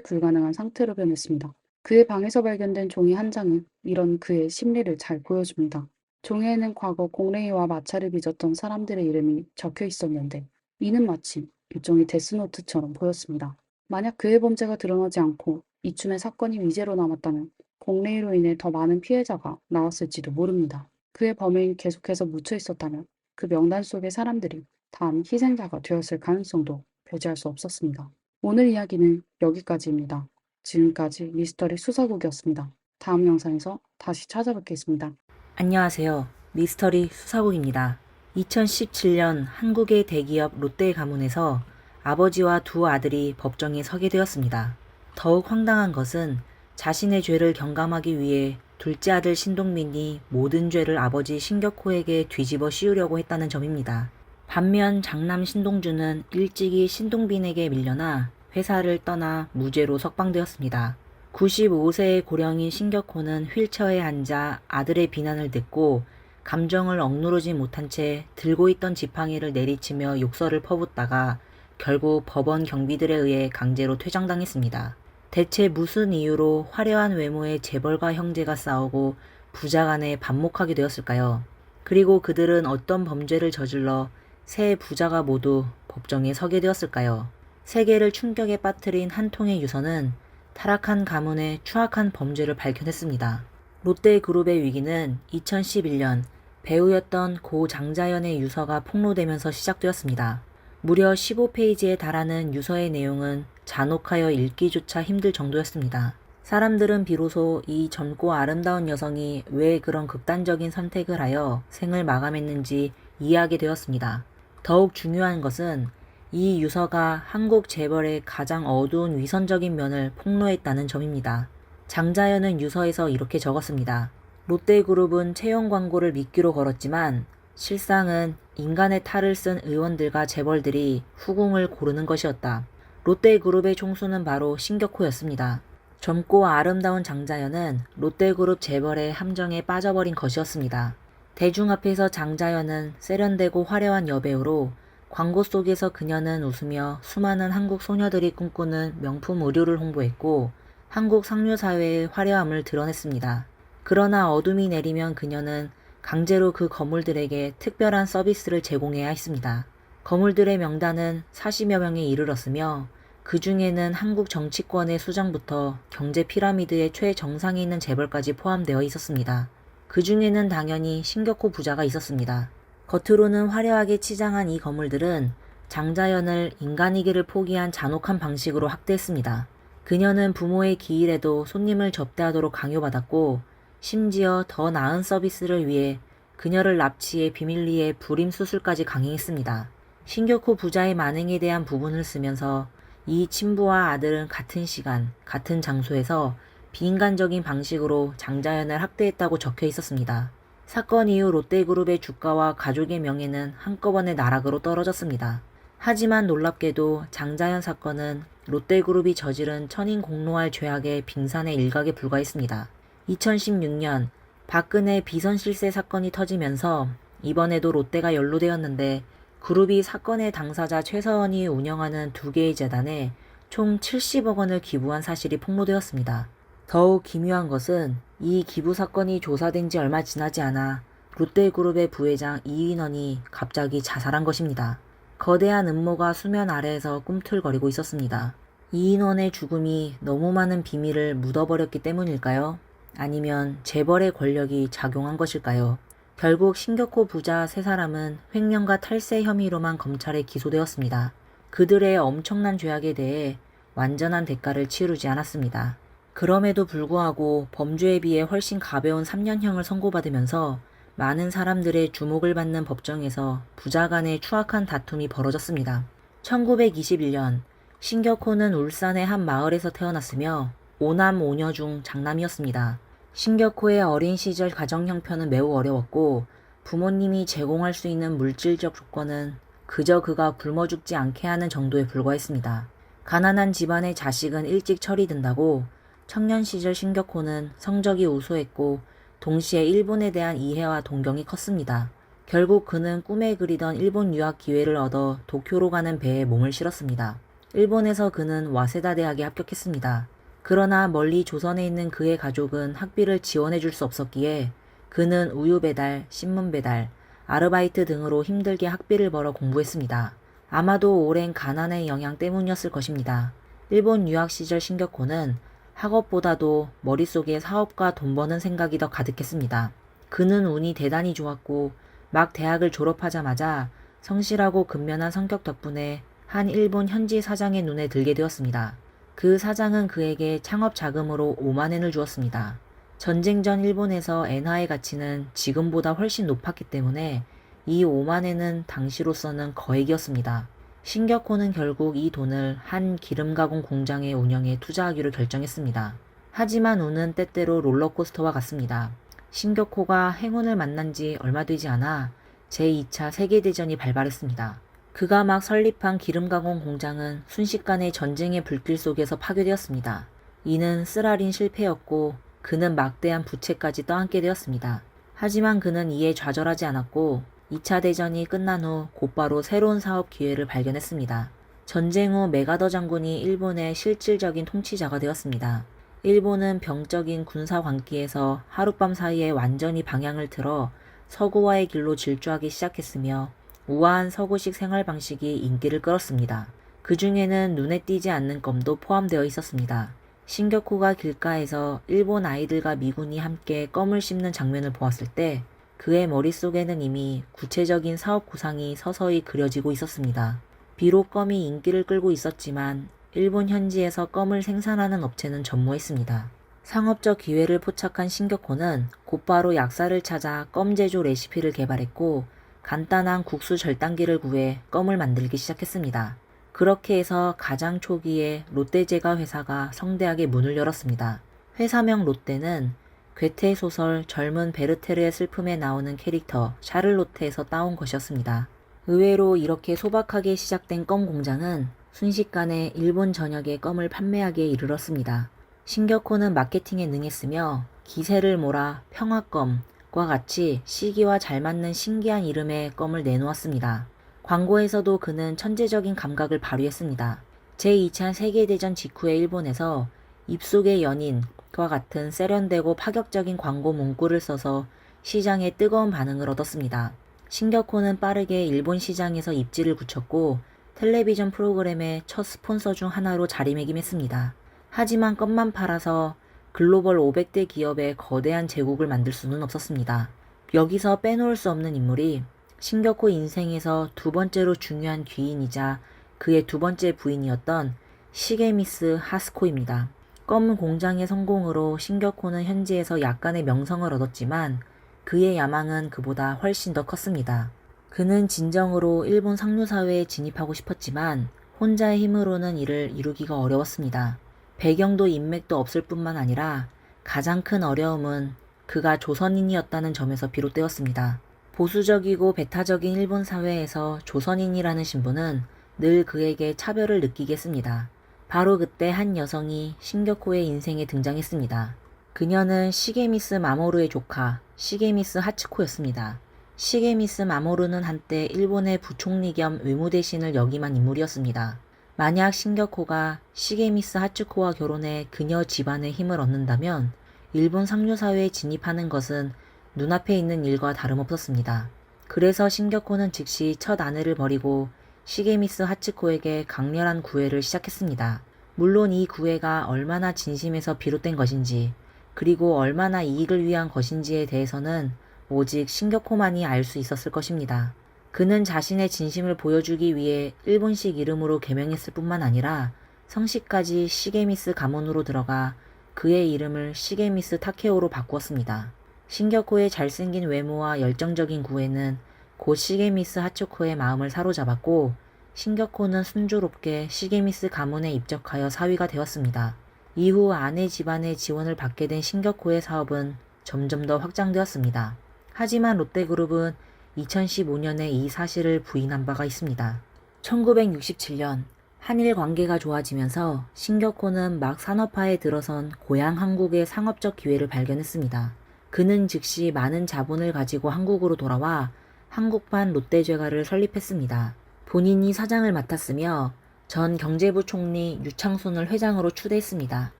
불가능한 상태로 변했습니다. 그의 방에서 발견된 종이 한 장은 이런 그의 심리를 잘 보여줍니다. 종이에는 과거 공레이와 마찰을 빚었던 사람들의 이름이 적혀 있었는데 이는 마치 일종의 데스노트처럼 보였습니다. 만약 그의 범죄가 드러나지 않고 이춤의 사건이 미제로 남았다면 공레이로 인해 더 많은 피해자가 나왔을지도 모릅니다. 그의 범행이 계속해서 묻혀 있었다면 그 명단 속의 사람들이 다음 희생자가 되었을 가능성도 배제할 수 없었습니다. 오늘 이야기는 여기까지입니다. 지금까지 미스터리 수사국이었습니다. 다음 영상에서 다시 찾아뵙겠습니다. 안녕하세요. 미스터리 수사국입니다. 2017년 한국의 대기업 롯데 가문에서 아버지와 두 아들이 법정에 서게 되었습니다. 더욱 황당한 것은 자신의 죄를 경감하기 위해 둘째 아들 신동민이 모든 죄를 아버지 신격호에게 뒤집어 씌우려고 했다는 점입니다. 반면 장남 신동주는 일찍이 신동빈에게 밀려나 회사를 떠나 무죄로 석방되었습니다. 95세의 고령인 신격호는 휠체어에 앉아 아들의 비난을 듣고 감정을 억누르지 못한 채 들고 있던 지팡이를 내리치며 욕설을 퍼붓다가 결국 법원 경비들에 의해 강제로 퇴장당했습니다. 대체 무슨 이유로 화려한 외모의 재벌가 형제가 싸우고 부자 간에 반목하게 되었을까요? 그리고 그들은 어떤 범죄를 저질러 세 부자가 모두 법정에 서게 되었을까요? 세계를 충격에 빠뜨린 한 통의 유서는 타락한 가문의 추악한 범죄를 밝혀냈습니다. 롯데그룹의 위기는 2011년 배우였던 고 장자연의 유서가 폭로되면서 시작되었습니다. 무려 15페이지에 달하는 유서의 내용은 잔혹하여 읽기조차 힘들 정도였습니다. 사람들은 비로소 이 젊고 아름다운 여성이 왜 그런 극단적인 선택을 하여 생을 마감했는지 이해하게 되었습니다. 더욱 중요한 것은 이 유서가 한국 재벌의 가장 어두운 위선적인 면을 폭로했다는 점입니다. 장자연은 유서에서 이렇게 적었습니다. 롯데그룹은 채용 광고를 미끼로 걸었지만 실상은 인간의 탈을 쓴 의원들과 재벌들이 후궁을 고르는 것이었다. 롯데그룹의 총수는 바로 신격호였습니다. 젊고 아름다운 장자연은 롯데그룹 재벌의 함정에 빠져버린 것이었습니다. 대중 앞에서 장자연은 세련되고 화려한 여배우로 광고 속에서 그녀는 웃으며 수많은 한국 소녀들이 꿈꾸는 명품 의류를 홍보했고 한국 상류사회의 화려함을 드러냈습니다. 그러나 어둠이 내리면 그녀는 강제로 그 거물들에게 특별한 서비스를 제공해야 했습니다. 거물들의 명단은 40여 명에 이르렀으며 그 중에는 한국 정치권의 수장부터 경제 피라미드의 최정상에 있는 재벌까지 포함되어 있었습니다. 그 중에는 당연히 신격호 부자가 있었습니다. 겉으로는 화려하게 치장한 이 거물들은 장자연을 인간이기를 포기한 잔혹한 방식으로 학대했습니다. 그녀는 부모의 기일에도 손님을 접대하도록 강요받았고 심지어 더 나은 서비스를 위해 그녀를 납치해 비밀리에 불임 수술까지 강행했습니다. 신격호 부자의 만행에 대한 부분을 쓰면서 이 친부와 아들은 같은 시간, 같은 장소에서 비인간적인 방식으로 장자연을 학대했다고 적혀 있었습니다. 사건 이후 롯데그룹의 주가와 가족의 명예는 한꺼번에 나락으로 떨어졌습니다. 하지만 놀랍게도 장자연 사건은 롯데그룹이 저지른 천인공노할 죄악의 빙산의 일각에 불과했습니다. 2016년 박근혜 비선실세 사건이 터지면서 이번에도 롯데가 연루되었는데 그룹이 사건의 당사자 최서원이 운영하는 두 개의 재단에 총 70억 원을 기부한 사실이 폭로되었습니다. 더욱 기묘한 것은 이 기부 사건이 조사된 지 얼마 지나지 않아 롯데그룹의 부회장 이인원이 갑자기 자살한 것입니다. 거대한 음모가 수면 아래에서 꿈틀거리고 있었습니다. 이인원의 죽음이 너무 많은 비밀을 묻어버렸기 때문일까요? 아니면 재벌의 권력이 작용한 것일까요? 결국 신격호 부자 세 사람은 횡령과 탈세 혐의로만 검찰에 기소되었습니다. 그들의 엄청난 죄악에 대해 완전한 대가를 치르지 않았습니다. 그럼에도 불구하고 범죄에 비해 훨씬 가벼운 3년형을 선고받으면서 많은 사람들의 주목을 받는 법정에서 부자 간의 추악한 다툼이 벌어졌습니다. 1921년 신격호는 울산의 한 마을에서 태어났으며 5남 5녀 중 장남이었습니다. 신격호의 어린 시절 가정 형편은 매우 어려웠고 부모님이 제공할 수 있는 물질적 조건은 그저 그가 굶어 죽지 않게 하는 정도에 불과했습니다. 가난한 집안의 자식은 일찍 처리된다고 청년 시절 신격호는 성적이 우수했고 동시에 일본에 대한 이해와 동경이 컸습니다. 결국 그는 꿈에 그리던 일본 유학 기회를 얻어 도쿄로 가는 배에 몸을 실었습니다. 일본에서 그는 와세다 대학에 합격했습니다. 그러나 멀리 조선에 있는 그의 가족은 학비를 지원해 줄 수 없었기에 그는 우유 배달, 신문 배달, 아르바이트 등으로 힘들게 학비를 벌어 공부했습니다. 아마도 오랜 가난의 영향 때문이었을 것입니다. 일본 유학 시절 신격호는 학업보다도 머릿속에 사업과 돈 버는 생각이 더 가득했습니다. 그는 운이 대단히 좋았고 막 대학을 졸업하자마자 성실하고 근면한 성격 덕분에 한 일본 현지 사장의 눈에 들게 되었습니다. 그 사장은 그에게 창업 자금으로 5만 엔을 주었습니다. 전쟁 전 일본에서 엔화의 가치는 지금보다 훨씬 높았기 때문에 이 5만 엔은 당시로서는 거액이었습니다. 신격호는 결국 이 돈을 한 기름 가공 공장의 운영에 투자하기로 결정했습니다. 하지만 운은 때때로 롤러코스터와 같습니다. 신격호가 행운을 만난 지 얼마 되지 않아 제2차 세계대전이 발발했습니다. 그가 막 설립한 기름 가공 공장은 순식간에 전쟁의 불길 속에서 파괴되었습니다. 이는 쓰라린 실패였고 그는 막대한 부채까지 떠안게 되었습니다. 하지만 그는 이에 좌절하지 않았고 2차 대전이 끝난 후 곧바로 새로운 사업 기회를 발견했습니다. 전쟁 후 메가더 장군이 일본의 실질적인 통치자가 되었습니다. 일본은 병적인 군사 광기에서 하룻밤 사이에 완전히 방향을 틀어 서구화의 길로 질주하기 시작했으며 우아한 서구식 생활 방식이 인기를 끌었습니다. 그 중에는 눈에 띄지 않는 껌도 포함되어 있었습니다. 신격호가 길가에서 일본 아이들과 미군이 함께 껌을 씹는 장면을 보았을 때 그의 머릿속에는 이미 구체적인 사업 구상이 서서히 그려지고 있었습니다. 비록 껌이 인기를 끌고 있었지만 일본 현지에서 껌을 생산하는 업체는 전무했습니다. 상업적 기회를 포착한 신격호는 곧바로 약사를 찾아 껌 제조 레시피를 개발했고 간단한 국수 절단기를 구해 껌을 만들기 시작했습니다. 그렇게 해서 가장 초기에 롯데제과 회사가 성대하게 문을 열었습니다. 회사명 롯데는 괴테 소설 젊은 베르테르의 슬픔에 나오는 캐릭터 샤를로트에서 따온 것이었습니다. 의외로 이렇게 소박하게 시작된 껌 공장은 순식간에 일본 전역에 껌을 판매하기에 이르렀습니다. 신격호는 마케팅에 능했으며 기세를 몰아 평화껌과 같이 시기와 잘 맞는 신기한 이름의 껌을 내놓았습니다. 광고에서도 그는 천재적인 감각을 발휘했습니다. 제2차 세계대전 직후의 일본에서 입속의 연인과 같은 세련되고 파격적인 광고 문구를 써서 시장에 뜨거운 반응을 얻었습니다. 신격호는 빠르게 일본 시장에서 입지를 굳혔고 텔레비전 프로그램의 첫 스폰서 중 하나로 자리매김했습니다. 하지만 껌만 팔아서 글로벌 500대 기업의 거대한 제국을 만들 수는 없었습니다. 여기서 빼놓을 수 없는 인물이 신격호 인생에서 두 번째로 중요한 귀인이자 그의 두 번째 부인이었던 시게미스 하스코입니다. 껌 공장의 성공으로 신격호는 현지에서 약간의 명성을 얻었지만 그의 야망은 그보다 훨씬 더 컸습니다. 그는 진정으로 일본 상류사회에 진입하고 싶었지만 혼자의 힘으로는 이를 이루기가 어려웠습니다. 배경도 인맥도 없을 뿐만 아니라 가장 큰 어려움은 그가 조선인이었다는 점에서 비롯되었습니다. 보수적이고 배타적인 일본 사회에서 조선인이라는 신분은 늘 그에게 차별을 느끼게 했습니다. 바로 그때 한 여성이 신격호의 인생에 등장했습니다. 그녀는 시게미스 마모루의 조카 시게미스 하츠코였습니다. 시게미스 마모루는 한때 일본의 부총리 겸 외무대신을 역임한 인물이었습니다. 만약 신격호가 시게미스 하츠코와 결혼해 그녀 집안의 힘을 얻는다면 일본 상류사회에 진입하는 것은 눈앞에 있는 일과 다름없었습니다. 그래서 신격호는 즉시 첫 아내를 버리고 시게미스 하츠코에게 강렬한 구애를 시작했습니다. 물론 이 구애가 얼마나 진심에서 비롯된 것인지 그리고 얼마나 이익을 위한 것인지에 대해서는 오직 신격호만이 알 수 있었을 것입니다. 그는 자신의 진심을 보여주기 위해 일본식 이름으로 개명했을 뿐만 아니라 성씨까지 시게미스 가문으로 들어가 그의 이름을 시게미스 타케오로 바꾸었습니다. 신격호의 잘생긴 외모와 열정적인 구애는 곧 시게미스 하츠코의 마음을 사로잡았고 신격호는 순조롭게 시게미스 가문에 입적하여 사위가 되었습니다. 이후 아내 집안의 지원을 받게 된 신격호의 사업은 점점 더 확장되었습니다. 하지만 롯데그룹은 2015년에 이 사실을 부인한 바가 있습니다. 1967년 한일 관계가 좋아지면서 신격호는 막 산업화에 들어선 고향 한국의 상업적 기회를 발견했습니다. 그는 즉시 많은 자본을 가지고 한국으로 돌아와 한국판 롯데제과를 설립했습니다. 본인이 사장을 맡았으며 전 경제부 총리 유창순을 회장으로 추대했습니다.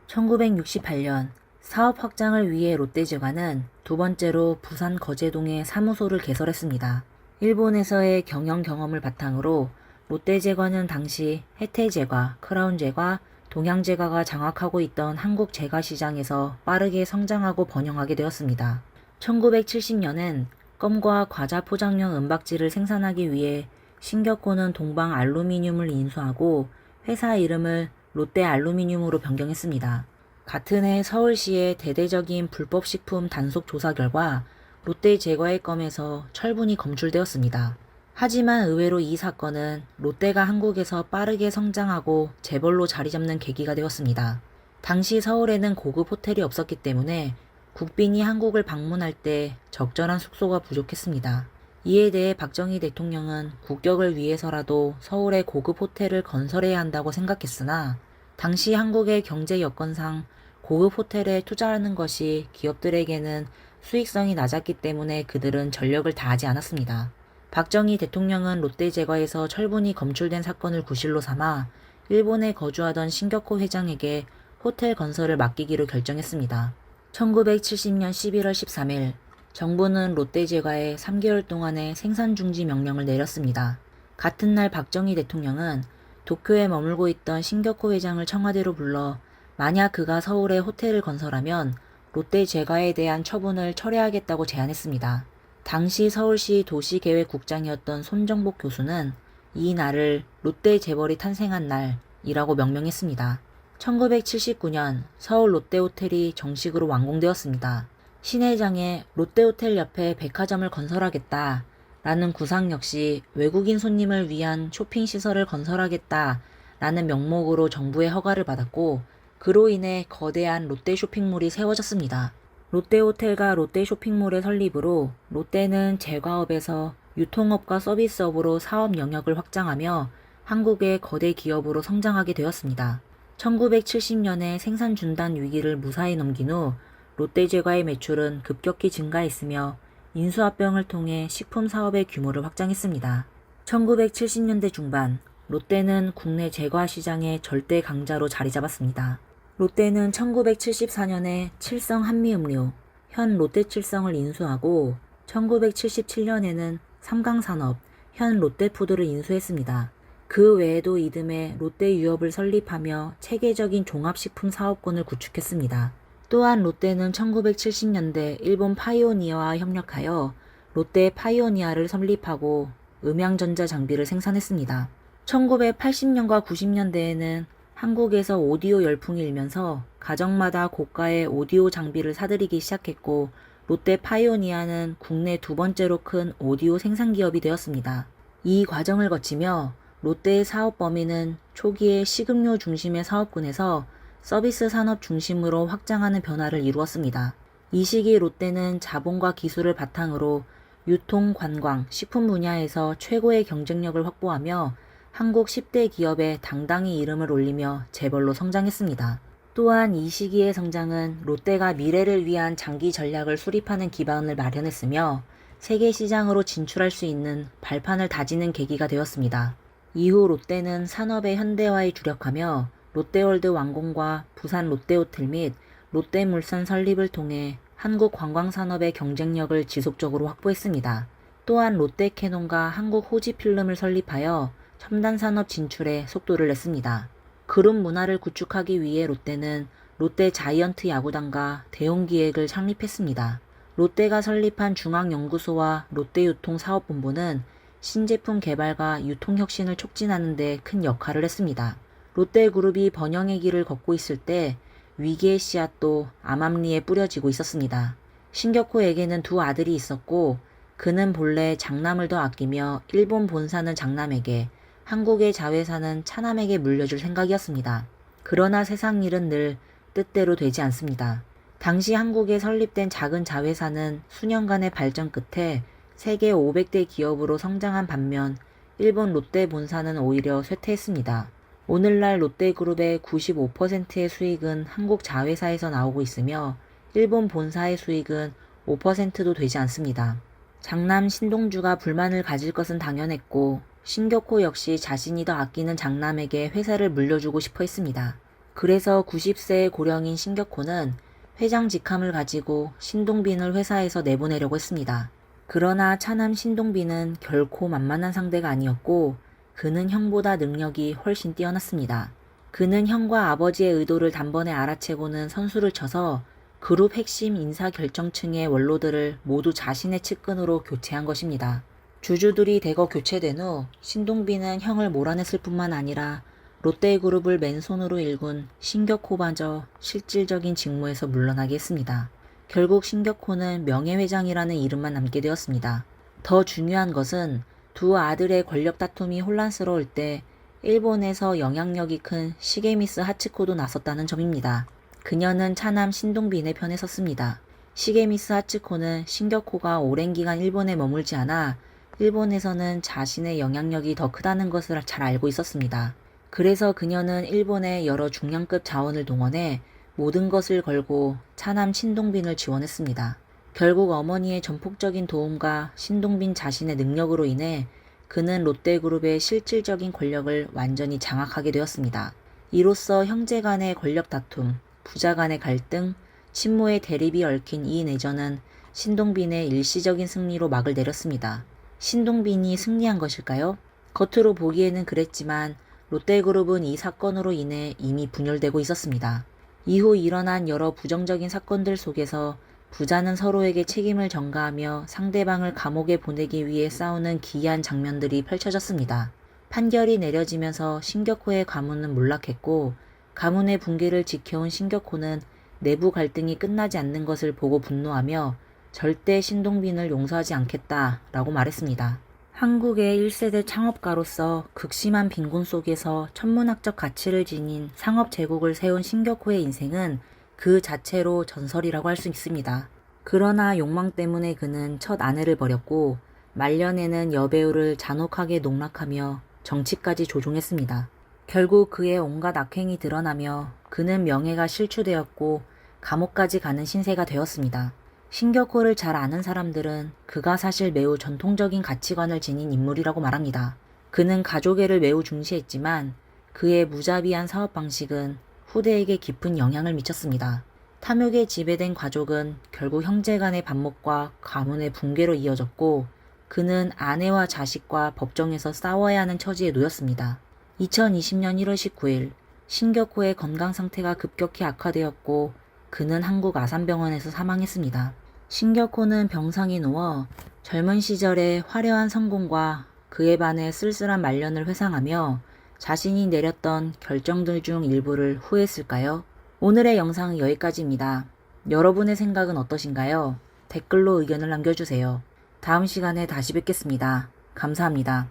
1968년 사업 확장을 위해 롯데제과는 두 번째로 부산 거제동에 사무소를 개설했습니다. 일본에서의 경영 경험을 바탕으로 롯데제과는 당시 혜태제과, 크라운제과, 동양제과가 장악하고 있던 한국 제과 시장에서 빠르게 성장하고 번영하게 되었습니다. 1970년엔 껌과 과자 포장용 은박지를 생산하기 위해 신격고는 동방 알루미늄을 인수하고 회사 이름을 롯데 알루미늄으로 변경했습니다. 같은 해 서울시의 대대적인 불법식품 단속 조사 결과 롯데 제과의 껌에서 철분이 검출되었습니다. 하지만 의외로 이 사건은 롯데가 한국에서 빠르게 성장하고 재벌로 자리 잡는 계기가 되었습니다. 당시 서울에는 고급 호텔이 없었기 때문에 국빈이 한국을 방문할 때 적절한 숙소가 부족했습니다. 이에 대해 박정희 대통령은 국격을 위해서라도 서울에 고급 호텔을 건설해야 한다고 생각했으나 당시 한국의 경제 여건상 고급 호텔에 투자하는 것이 기업들에게는 수익성이 낮았기 때문에 그들은 전력을 다하지 않았습니다. 박정희 대통령은 롯데제과에서 철분이 검출된 사건을 구실로 삼아 일본에 거주하던 신격호 회장에게 호텔 건설을 맡기기로 결정했습니다. 1970년 11월 13일 정부는 롯데제과에 3개월 동안의 생산 중지 명령을 내렸습니다. 같은 날 박정희 대통령은 도쿄에 머물고 있던 신격호 회장을 청와대로 불러 만약 그가 서울에 호텔을 건설하면 롯데제과에 대한 처분을 철회하겠다고 제안했습니다. 당시 서울시 도시계획국장이었던 손정복 교수는 이 날을 롯데재벌이 탄생한 날이라고 명명했습니다. 1979년 서울 롯데호텔이 정식으로 완공되었습니다. 신회장에 롯데호텔 옆에 백화점을 건설하겠다 라는 구상 역시 외국인 손님을 위한 쇼핑시설을 건설하겠다 라는 명목으로 정부의 허가를 받았고 그로 인해 거대한 롯데 쇼핑몰이 세워졌습니다. 롯데호텔과 롯데쇼핑몰의 설립으로 롯데는 제과업에서 유통업과 서비스업으로 사업 영역을 확장하며 한국의 거대 기업으로 성장하게 되었습니다. 1970년에 생산 중단 위기를 무사히 넘긴 후 롯데제과의 매출은 급격히 증가했으며 인수합병을 통해 식품 사업의 규모를 확장했습니다. 1970년대 중반 롯데는 국내 제과 시장의 절대 강자로 자리 잡았습니다. 롯데는 1974년에 칠성 한미음료, 현 롯데칠성을 인수하고 1977년에는 삼강산업, 현 롯데푸드를 인수했습니다. 그 외에도 이듬해 롯데유업을 설립하며 체계적인 종합식품 사업권을 구축했습니다. 또한 롯데는 1970년대 일본 파이오니어와 협력하여 롯데 파이오니아를 설립하고 음향전자 장비를 생산했습니다. 1980년과 90년대에는 한국에서 오디오 열풍이 일면서 가정마다 고가의 오디오 장비를 사들이기 시작했고 롯데 파이오니아는 국내 두 번째로 큰 오디오 생산기업이 되었습니다. 이 과정을 거치며 롯데의 사업 범위는 초기에 식음료 중심의 사업군에서 서비스 산업 중심으로 확장하는 변화를 이루었습니다. 이 시기 롯데는 자본과 기술을 바탕으로 유통, 관광, 식품 분야에서 최고의 경쟁력을 확보하며 한국 10대 기업에 당당히 이름을 올리며 재벌로 성장했습니다. 또한 이 시기의 성장은 롯데가 미래를 위한 장기 전략을 수립하는 기반을 마련했으며 세계 시장으로 진출할 수 있는 발판을 다지는 계기가 되었습니다. 이후 롯데는 산업의 현대화에 주력하며 롯데월드 완공과 부산 롯데호텔 및 롯데물산 설립을 통해 한국 관광산업의 경쟁력을 지속적으로 확보했습니다. 또한 롯데캐논과 한국호지필름을 설립하여 첨단 산업 진출에 속도를 냈습니다. 그룹 문화를 구축하기 위해 롯데는 롯데 자이언트 야구단과 대용기획을 창립했습니다. 롯데가 설립한 중앙연구소와 롯데유통사업본부는 신제품 개발과 유통혁신을 촉진하는 데 큰 역할을 했습니다. 롯데그룹이 번영의 길을 걷고 있을 때 위기의 씨앗도 암암리에 뿌려지고 있었습니다. 신격호에게는 두 아들이 있었고 그는 본래 장남을 더 아끼며 일본 본사는 장남에게 한국의 자회사는 차남에게 물려줄 생각이었습니다. 그러나 세상 일은 늘 뜻대로 되지 않습니다. 당시 한국에 설립된 작은 자회사는 수년간의 발전 끝에 세계 500대 기업으로 성장한 반면 일본 롯데 본사는 오히려 쇠퇴했습니다. 오늘날 롯데그룹의 95%의 수익은 한국 자회사에서 나오고 있으며 일본 본사의 수익은 5%도 되지 않습니다. 장남 신동주가 불만을 가질 것은 당연했고 신격호 역시 자신이 더 아끼는 장남에게 회사를 물려주고 싶어 했습니다. 그래서 90세의 고령인 신격호는 회장 직함을 가지고 신동빈을 회사에서 내보내려고 했습니다. 그러나 차남 신동빈은 결코 만만한 상대가 아니었고 그는 형보다 능력이 훨씬 뛰어났습니다. 그는 형과 아버지의 의도를 단번에 알아채고는 선수를 쳐서 그룹 핵심 인사결정층의 원로들을 모두 자신의 측근으로 교체한 것입니다. 주주들이 대거 교체된 후 신동빈은 형을 몰아냈을 뿐만 아니라 롯데그룹을 맨손으로 일군 신격호마저 실질적인 직무에서 물러나게 했습니다. 결국 신격호는 명예회장이라는 이름만 남게 되었습니다. 더 중요한 것은 두 아들의 권력 다툼이 혼란스러울 때 일본에서 영향력이 큰 시게미스 하츠코도 나섰다는 점입니다. 그녀는 차남 신동빈의 편에 섰습니다. 시게미스 하츠코는 신격호가 오랜 기간 일본에 머물지 않아 일본에서는 자신의 영향력이 더 크다는 것을 잘 알고 있었습니다. 그래서 그녀는 일본의 여러 중량급 자원을 동원해 모든 것을 걸고 차남 신동빈을 지원했습니다. 결국 어머니의 전폭적인 도움과 신동빈 자신의 능력으로 인해 그는 롯데그룹의 실질적인 권력을 완전히 장악하게 되었습니다. 이로써 형제 간의 권력 다툼, 부자 간의 갈등, 친모의 대립이 얽힌 이 내전은 신동빈의 일시적인 승리로 막을 내렸습니다. 신동빈이 승리한 것일까요? 겉으로 보기에는 그랬지만 롯데그룹은 이 사건으로 인해 이미 분열되고 있었습니다. 이후 일어난 여러 부정적인 사건들 속에서 부자는 서로에게 책임을 전가하며 상대방을 감옥에 보내기 위해 싸우는 기이한 장면들이 펼쳐졌습니다. 판결이 내려지면서 신격호의 가문은 몰락했고 가문의 붕괴를 지켜온 신격호는 내부 갈등이 끝나지 않는 것을 보고 분노하며 절대 신동빈을 용서하지 않겠다라고 말했습니다. 한국의 1세대 창업가로서 극심한 빈곤 속에서 천문학적 가치를 지닌 상업 제국을 세운 신격호의 인생은 그 자체로 전설이라고 할 수 있습니다. 그러나 욕망 때문에 그는 첫 아내를 버렸고 말년에는 여배우를 잔혹하게 농락하며 정치까지 조종했습니다. 결국 그의 온갖 악행이 드러나며 그는 명예가 실추되었고 감옥까지 가는 신세가 되었습니다. 신격호를 잘 아는 사람들은 그가 사실 매우 전통적인 가치관을 지닌 인물이라고 말합니다. 그는 가족애를 매우 중시했지만 그의 무자비한 사업 방식은 후대에게 깊은 영향을 미쳤습니다. 탐욕에 지배된 가족은 결국 형제 간의 반목과 가문의 붕괴로 이어졌고 그는 아내와 자식과 법정에서 싸워야 하는 처지에 놓였습니다. 2020년 1월 19일 신격호의 건강 상태가 급격히 악화되었고 그는 한국 아산병원에서 사망했습니다. 신격호는 병상에 누워 젊은 시절의 화려한 성공과 그에 반해 쓸쓸한 말년을 회상하며 자신이 내렸던 결정들 중 일부를 후회했을까요? 오늘의 영상은 여기까지입니다. 여러분의 생각은 어떠신가요? 댓글로 의견을 남겨주세요. 다음 시간에 다시 뵙겠습니다. 감사합니다.